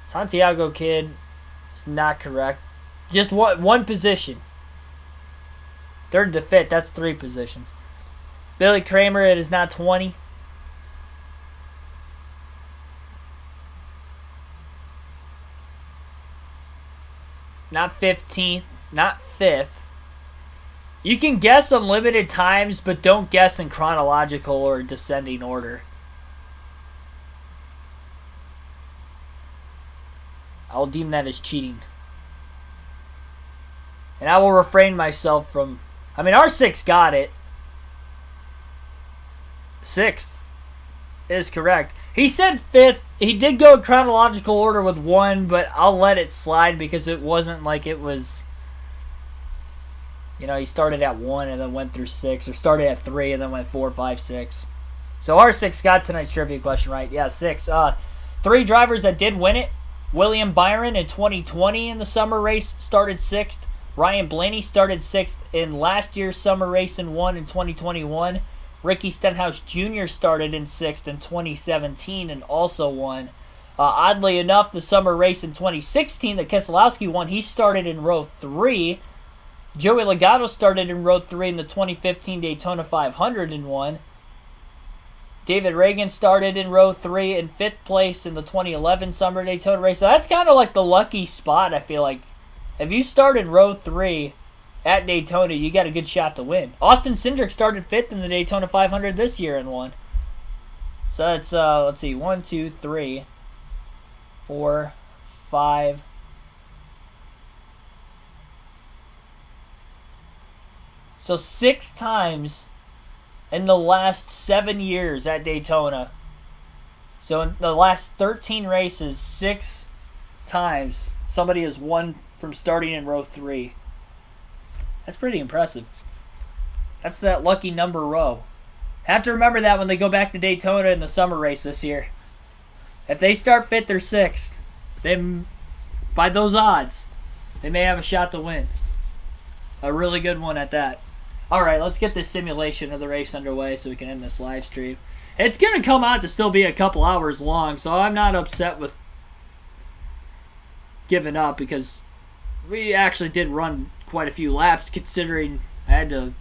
Santiago Kid is not correct. Just one position. Third to fifth, that's 3 positions. Billy Kramer, it is not 20. Not 15th, not 5th. You can guess unlimited times, but don't guess in chronological or descending order. I'll deem that as cheating. And I will refrain myself from... I mean, R6 got it. 6th is correct. He said 5th. He did go in chronological order with 1, but I'll let it slide because it wasn't like it was... You know, he started at 1 and then went through 6, or started at 3 and then went 4, 5, 6. So R6 got tonight's trivia question right. Yeah, 6. 3 drivers that did win it. William Byron in 2020 in the summer race started 6th. Ryan Blaney started 6th in last year's summer race and won in 2021. Ricky Stenhouse Jr. started in 6th in 2017 and also won. Oddly enough, the summer race in 2016 that Keselowski won, he started in row 3. Joey Logano started in row 3 in the 2015 Daytona 500 and won. David Reagan started in row 3 in 5th place in the 2011 Summer Daytona race. So that's kind of like the lucky spot, I feel like. If you start in row 3 at Daytona, you got a good shot to win. Austin Cindric started 5th in the Daytona 500 this year and won. So it's, let's see, 1, 2, 3, 4, 5. So 6 times in the last 7 years at Daytona. So in the last 13 races, 6 times somebody has won from starting in row 3. That's pretty impressive. That's that lucky number row. Have to remember that when they go back to Daytona in the summer race this year. If they start 5th or 6th, then by those odds, they may have a shot to win. A really good one at that. Alright, let's get this simulation of the race underway so we can end this live stream. It's going to come out to still be a couple hours long, so I'm not upset with giving up because we actually did run quite a few laps considering I had to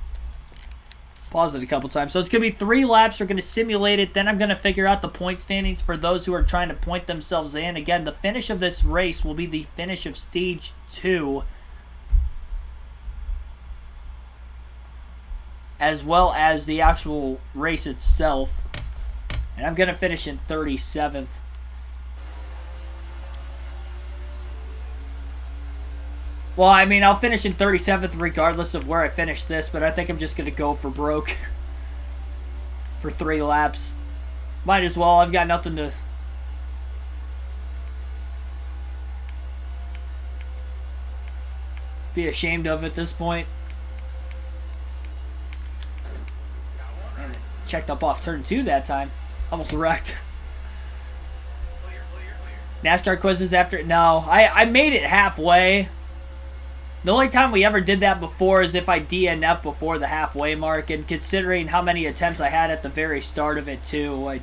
pause it a couple times. So it's going to be 3 laps. We're going to simulate it. Then I'm going to figure out the point standings for those who are trying to point themselves in. Again, the finish of this race will be the finish of Stage 2. As well as the actual race itself. And I'm going to finish in 37th. Well, I mean, I'll finish in 37th regardless of where I finish this, but I think I'm just going to go for broke for 3 laps. Might as well. I've got nothing to be ashamed of at this point. Man, checked up off turn 2 that time. Almost wrecked. NASCAR quizzes after... No, I made it halfway. The only time we ever did that before is if I DNF before the halfway mark, and considering how many attempts I had at the very start of it too,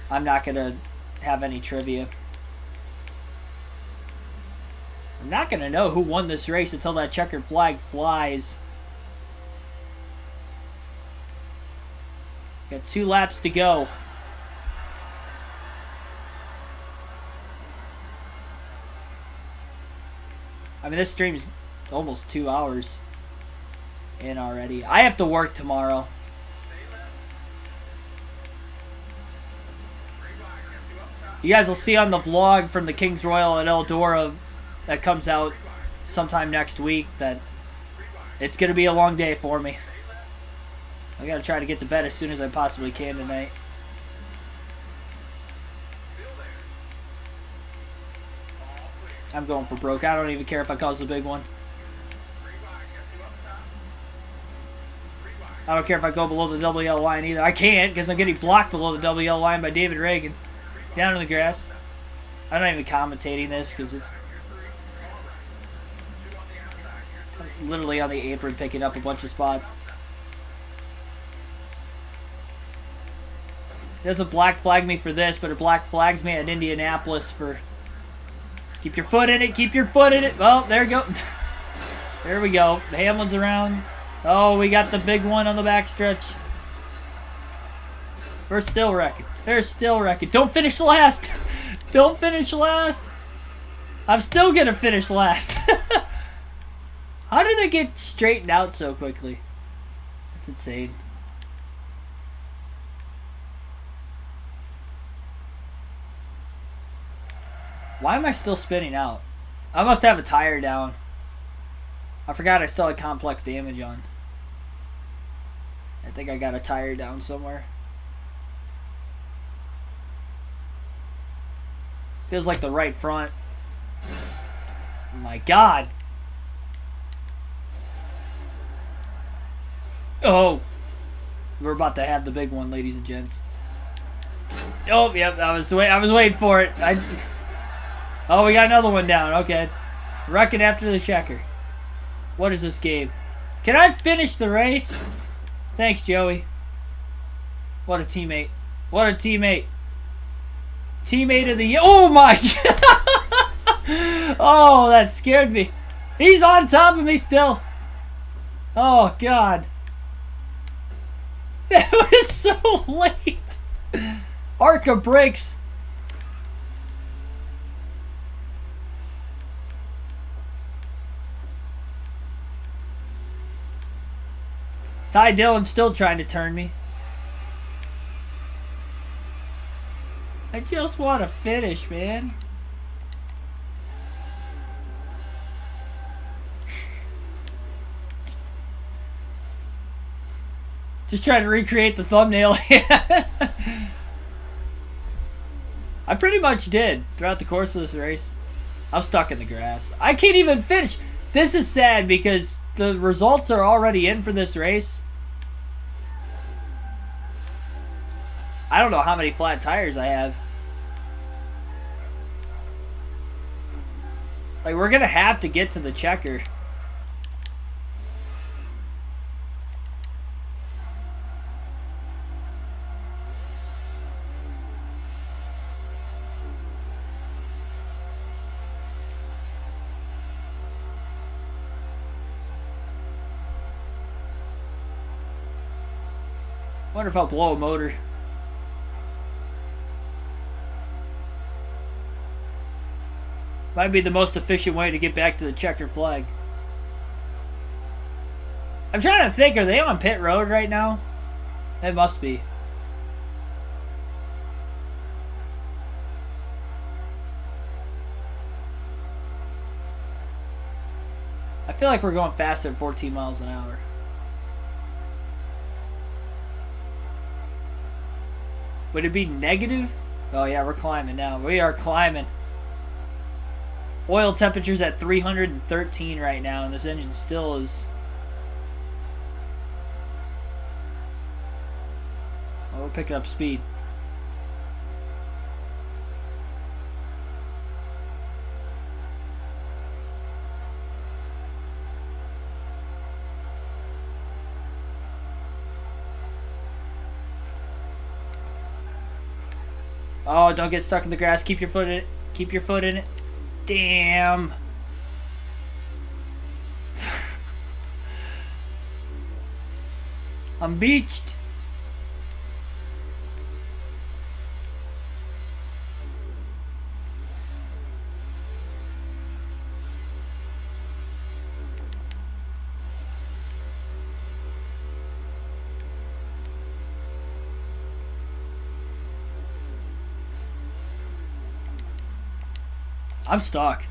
I'm not going to have any trivia. I'm not going to know who won this race until that checkered flag flies. Got 2 laps to go. I mean, this stream's almost 2 hours in already. I have to work tomorrow. You guys will see on the vlog from the Kings Royal at Eldora that comes out sometime next week that it's going to be a long day for me. I got to try to get to bed as soon as I possibly can tonight. I'm going for broke. I don't even care if I cause a big one. I don't care if I go below the WL line either. I can't because I'm getting blocked below the WL line by David Reagan. Down in the grass. I'm not even commentating this because it's literally on the apron picking up a bunch of spots. It doesn't black flag me for this, but it black flags me at Indianapolis for... Keep your foot in it, keep your foot in it. Well, there we go. There we go. Hamlin's around. Oh, we got the big one on the backstretch. We're still wrecking. They're still wrecking. Don't finish last. Don't finish last. I'm still going to finish last. How did they get straightened out so quickly? That's insane. Why am I still spinning out? I must have a tire down. I forgot I still had complex damage on. I think I got a tire down somewhere. Feels like the right front. Oh my God. Oh. We're about to have the big one, ladies and gents. Oh, yep. I was waiting for it. Oh, we got another one down. Okay. Wrecking after the checker. What is this game? Can I finish the race? Thanks, Joey. What a teammate. What a teammate. Teammate of the year. Oh my God. Oh, that scared me. He's on top of me still. Oh God. That was so late. Arca brakes. Dillon still trying to turn me. I just want to finish, man. Just trying to recreate the thumbnail. I pretty much did throughout the course of this race. I'm stuck in the grass. I can't even finish. This is sad because the results are already in for this race. I don't know how many flat tires I have. Like, we're going to have to get to the checker. Wonder if I'll blow a motor. Might be the most efficient way to get back to the checker flag. I'm trying to think, are they on pit road right now? It must be. I feel like we're going faster than 14 miles an hour. Would it be negative? Oh yeah, we're climbing now. We are climbing. Oil temperature's at 313 right now, and this engine still is... Oh, we're picking up speed. Oh, don't get stuck in the grass. Keep your foot in it. Keep your foot in it. Damn. I'm beached. I'm stuck.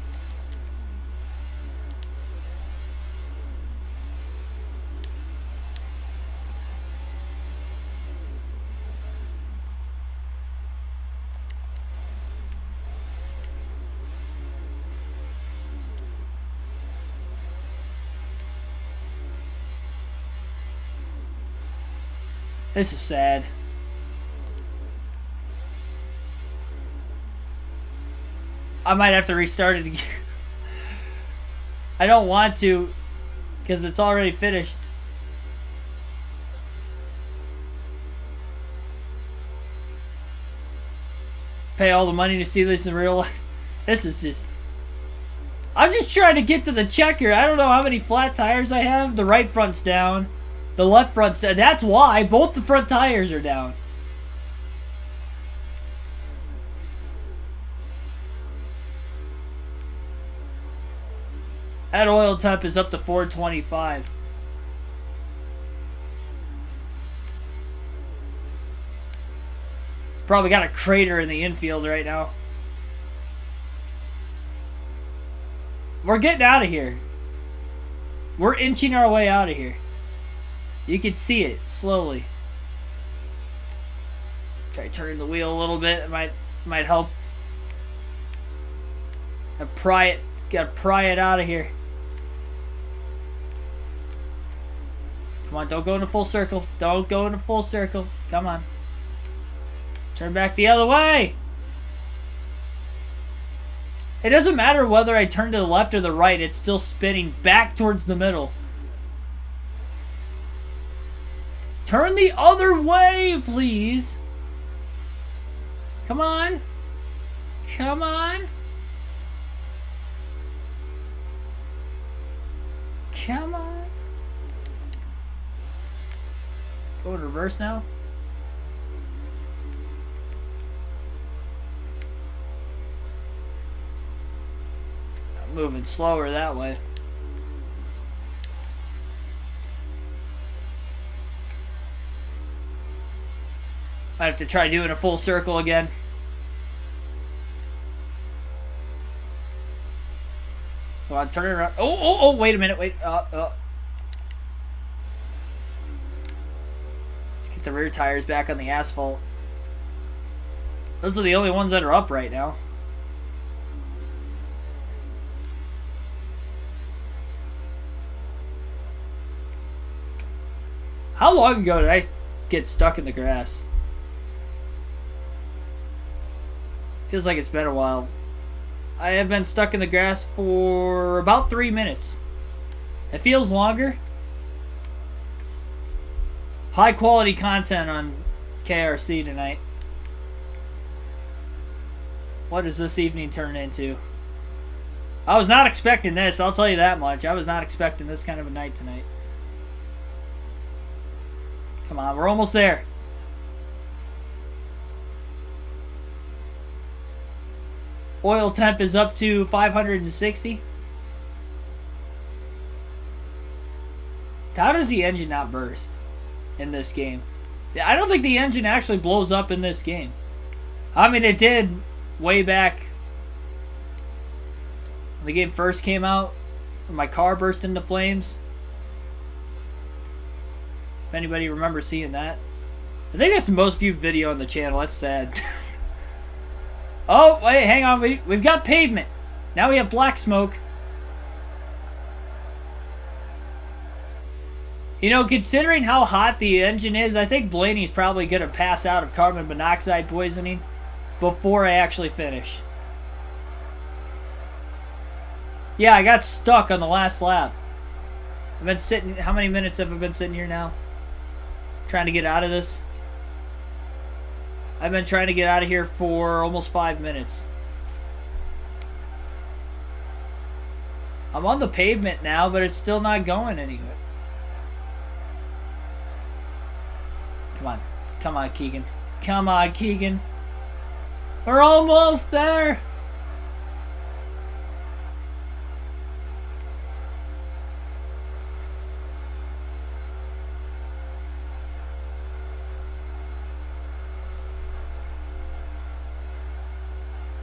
This is sad. I might have to restart it again. I don't want to, because it's already finished. Pay all the money to see this in real life. This is just... I'm just trying to get to the checker. I don't know how many flat tires I have. The right front's down. The left front's down. That's why. Both the front tires are down. That oil temp is up to 425. Probably got a crater in the infield right now. We're getting out of here. We're inching our way out of here. You can see it slowly. Try turning the wheel a little bit. It might help. Gotta pry it out of here. Come on, don't go into full circle. Don't go into full circle. Come on. Turn back the other way. It doesn't matter whether I turn to the left or the right. It's still spinning back towards the middle. Turn the other way, please. Come on. Come on. Come on. Go in reverse now. I'm moving slower that way. I have to try doing a full circle again. Come on, turn it around. Oh, wait a minute. Wait. Let's get the rear tires back on the asphalt. Those are the only ones that are up right now. How long ago did I get stuck in the grass? Feels like it's been a while. I have been stuck in the grass for about 3 minutes. It feels longer. High quality content on KRC tonight. What does this evening turn into? I was not expecting this, I'll tell you that much. I was not expecting this kind of a night tonight. Come on, we're almost there. Oil temp is up to 560. How does the engine not burst in this game? I don't think the engine actually blows up in this game. I mean, it did way back when the game first came out. When my car burst into flames. If anybody remembers seeing that. I think that's the most viewed video on the channel. That's sad. Oh, wait, hang on. We've got pavement. Now we have black smoke. You know, considering how hot the engine is, I think Blaney's probably going to pass out of carbon monoxide poisoning before I actually finish. Yeah, I got stuck on the last lap. I've been sitting... How many minutes have I been sitting here now? Trying to get out of this. I've been trying to get out of here for almost 5 minutes. I'm on the pavement now, but it's still not going anywhere. Come on. Come on, Keegan. Come on, Keegan. We're almost there.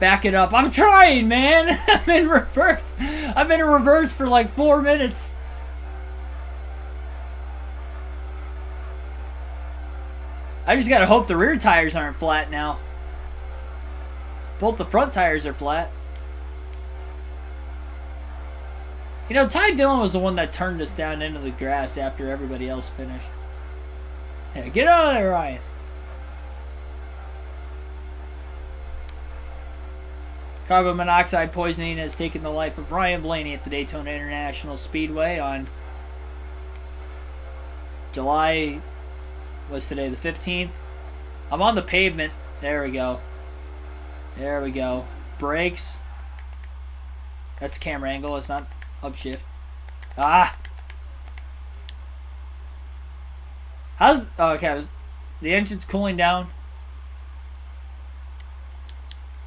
Back it up. I'm trying, man. I'm in reverse. I've been in reverse for like 4 minutes. I just gotta hope the rear tires aren't flat now. Both the front tires are flat. You know, Dillon was the one that turned us down into the grass after everybody else finished. Yeah, get out of there, Ryan. Carbon monoxide poisoning has taken the life of Ryan Blaney at the Daytona International Speedway on July, what's today, the 15th? I'm on the pavement. There we go. There we go. Brakes. That's the camera angle. It's not upshift. Ah! How's... Oh, okay. The engine's cooling down.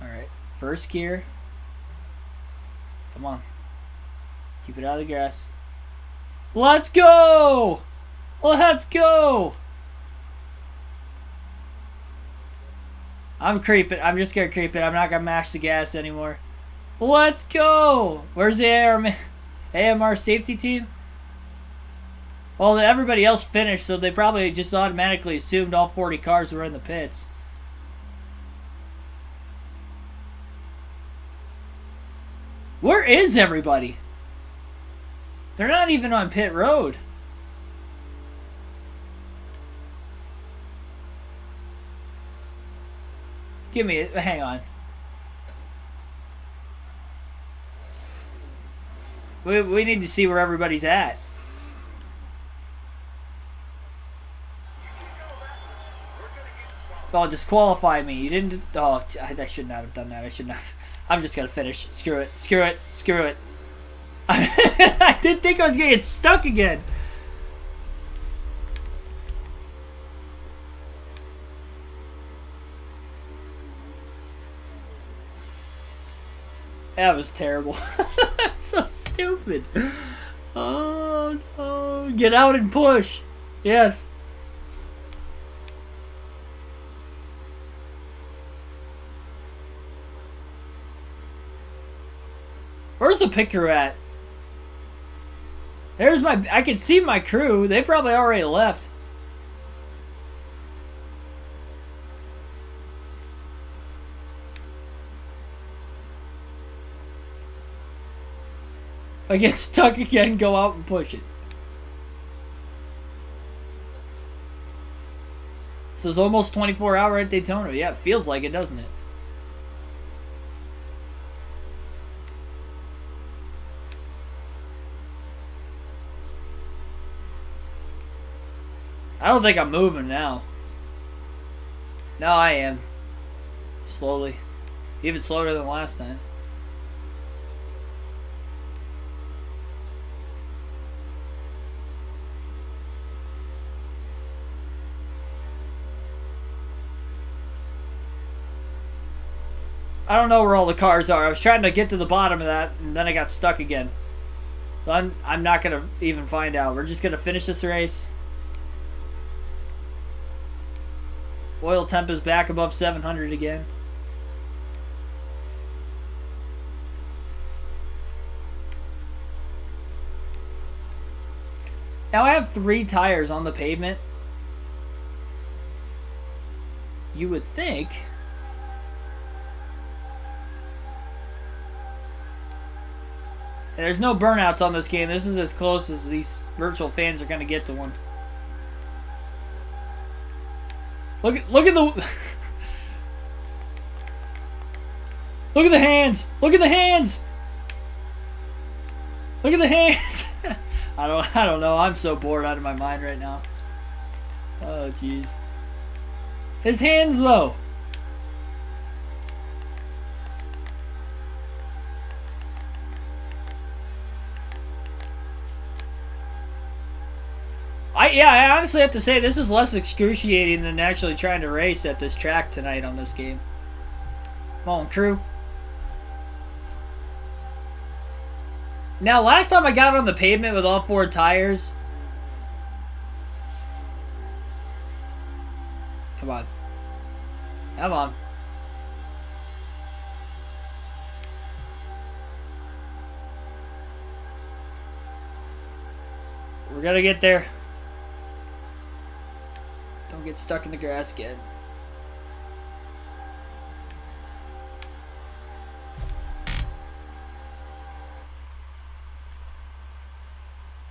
Alright. First gear. Come on. Keep it out of the grass. Let's go! Let's go! I'm creeping. I'm just gonna creep it. I'm not gonna mash the gas anymore. Let's go! Where's the AMR safety team? Well, everybody else finished, so they probably just automatically assumed all 40 cars were in the pits. Where is everybody? They're not even on pit road. Give me it. Hang on. We need to see where everybody's at. Oh, disqualify me. You didn't... Oh, I should not have done that. I should not... I'm just going to finish. Screw it. Screw it. Screw it. I didn't think I was going to get stuck again. That was terrible. I'm so stupid. Oh, no. Get out and push. Yes. Where's the pit crew at? There's my... I can see my crew. They probably already left. If I get stuck again, go out and push it. So it's almost 24 hour at Daytona. Yeah, it feels like it, doesn't it? I don't think I'm moving now. No, I am. Slowly. Even slower than last time. I don't know where all the cars are. I was trying to get to the bottom of that, and then I got stuck again. So I'm not going to even find out. We're just going to finish this race. Oil temp is back above 700 again. Now I have 3 tires on the pavement. You would think... There's no burnouts on this game. This is as close as these virtual fans are going to get to one. Look at the... Look at the hands! Look at the hands! Look at the hands! I don't know. I'm so bored out of my mind right now. Oh, jeez. His hands, though. I honestly have to say this is less excruciating than actually trying to race at this track tonight on this game. Come on, crew. Now, last time I got on the pavement with all 4 tires... Come on. Come on. gonna get there. Don't get stuck in the grass again.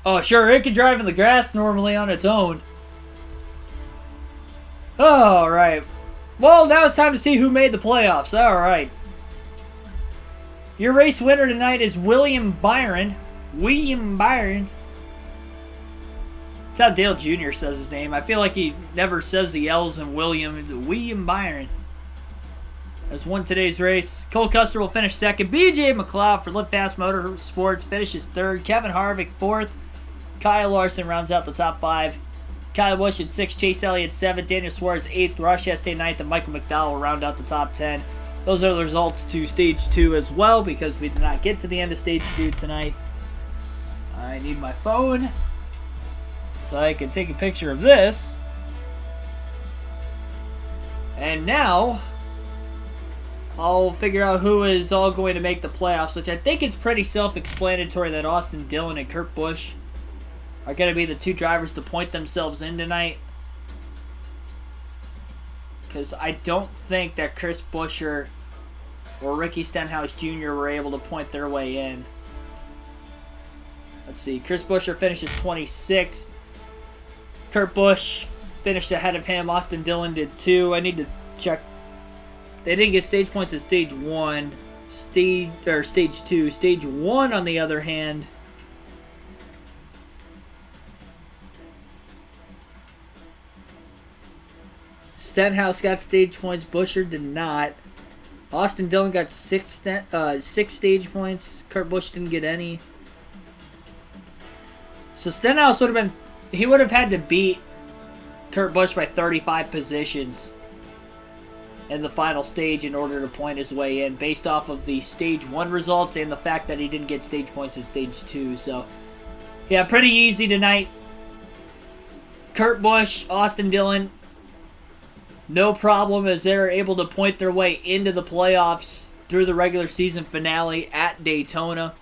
Oh, sure, it can drive in the grass normally on its own. Alright. Well, now it's time to see who made the playoffs. Alright. Your race winner tonight is William Byron. William Byron. That's how Dale Jr. says his name. I feel like he never says the L's in William. William Byron has won today's race. Cole Custer will finish second. BJ McLeod for Live Fast Motorsports finishes third. Kevin Harvick fourth. Kyle Larson rounds out the top five. Kyle Busch at 6, Chase Elliott 7, Daniel Suarez 8th, Ross Chastain 9th, and Michael McDowell will round out the top 10. Those are the results to Stage 2 as well, because we did not get to the end of Stage 2 tonight. I need my phone so I can take a picture of this. And now, I'll figure out who is all going to make the playoffs, which I think is pretty self-explanatory that Austin Dillon and Kurt Busch are going to be the two drivers to point themselves in tonight. Because I don't think that Chris Buescher or Ricky Stenhouse Jr. were able to point their way in. Let's see. Chris Buescher finishes 26th. Kurt Busch finished ahead of him. Austin Dillon did 2. I need to check. They didn't get stage points at Stage 1. Stage 2. Stage 1, on the other hand, Stenhouse got stage points. Buescher did not. Austin Dillon got 6 stage points. Kurt Busch didn't get any. So Stenhouse would have been... He would have had to beat Kurt Busch by 35 positions in the final stage in order to point his way in, based off of the Stage 1 results and the fact that he didn't get stage points in Stage 2. So, yeah, pretty easy tonight. Kurt Busch, Austin Dillon, no problem, as they're able to point their way into the playoffs through the regular season finale at Daytona.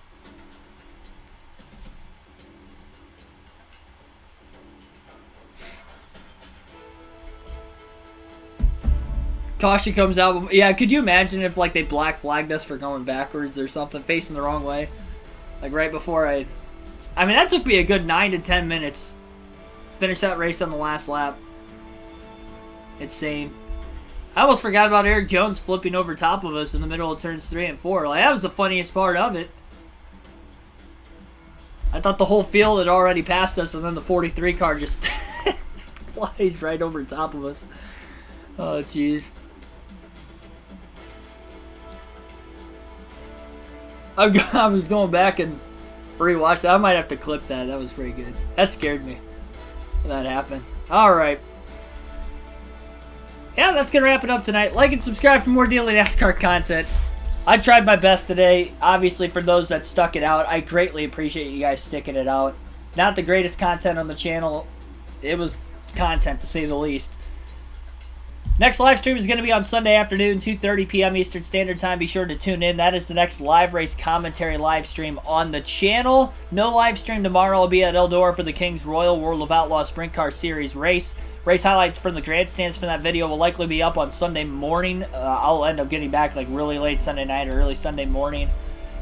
Caution comes out. Yeah, could you imagine if like they black flagged us for going backwards or something, facing the wrong way? Like right before I mean, that took me a good 9 to 10 minutes. Finish that race on the last lap. Insane. I almost forgot about Eric Jones flipping over top of us in the middle of turns 3 and 4. Like, that was the funniest part of it. I thought the whole field had already passed us, and then the 43 car just flies right over top of us. Oh, jeez. I was going back and rewatched. I might have to clip that. That was pretty good. That scared me when that happened. All right. Yeah, that's going to wrap it up tonight. Like and subscribe for more daily NASCAR content. I tried my best today. Obviously, for those that stuck it out, I greatly appreciate you guys sticking it out. Not the greatest content on the channel. It was content, to say the least. Next live stream is going to be on Sunday afternoon, 2:30 p.m. Eastern Standard Time. Be sure to tune in. That is the next live race commentary live stream on the channel. No live stream tomorrow. I'll be at Eldora for the King's Royal World of Outlaw Sprint Car Series race. Race highlights from the grandstands from that video will likely be up on Sunday morning. I'll end up getting back like really late Sunday night or early Sunday morning,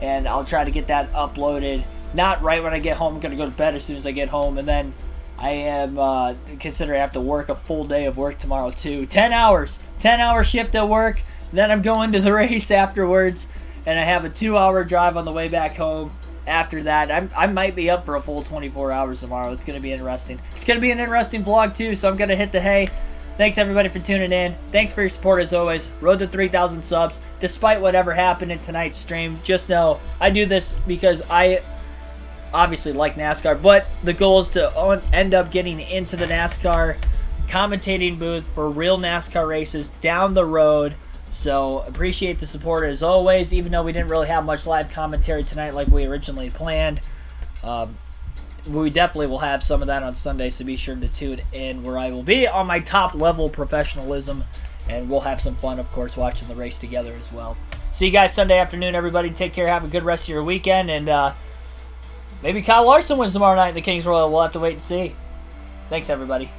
and I'll try to get that uploaded. Not right when I get home. I'm going to go to bed as soon as I get home, and then I am considering I have to work a full day of work tomorrow too. 10 hours. 10-hour shift at work. Then I'm going to the race afterwards, and I have a 2-hour drive on the way back home. After that, I might be up for a full 24 hours tomorrow. It's going to be interesting. It's going to be an interesting vlog too, so I'm going to hit the hay. Thanks everybody for tuning in. Thanks for your support as always. Road to 3,000 subs. Despite whatever happened in tonight's stream, just know I do this because I obviously like NASCAR, but the goal is to end up getting into the NASCAR commentating booth for real NASCAR races down the road. So appreciate the support as always, even though we didn't really have much live commentary tonight like we originally planned. We definitely will have some of that on Sunday, so be sure to tune in, where I will be on my top level professionalism, and we'll have some fun, of course, watching the race together as well. See you guys Sunday afternoon, everybody. Take care. Have a good rest of your weekend, and Maybe Kyle Larson wins tomorrow night in the Kings Royal. We'll have to wait and see. Thanks, everybody.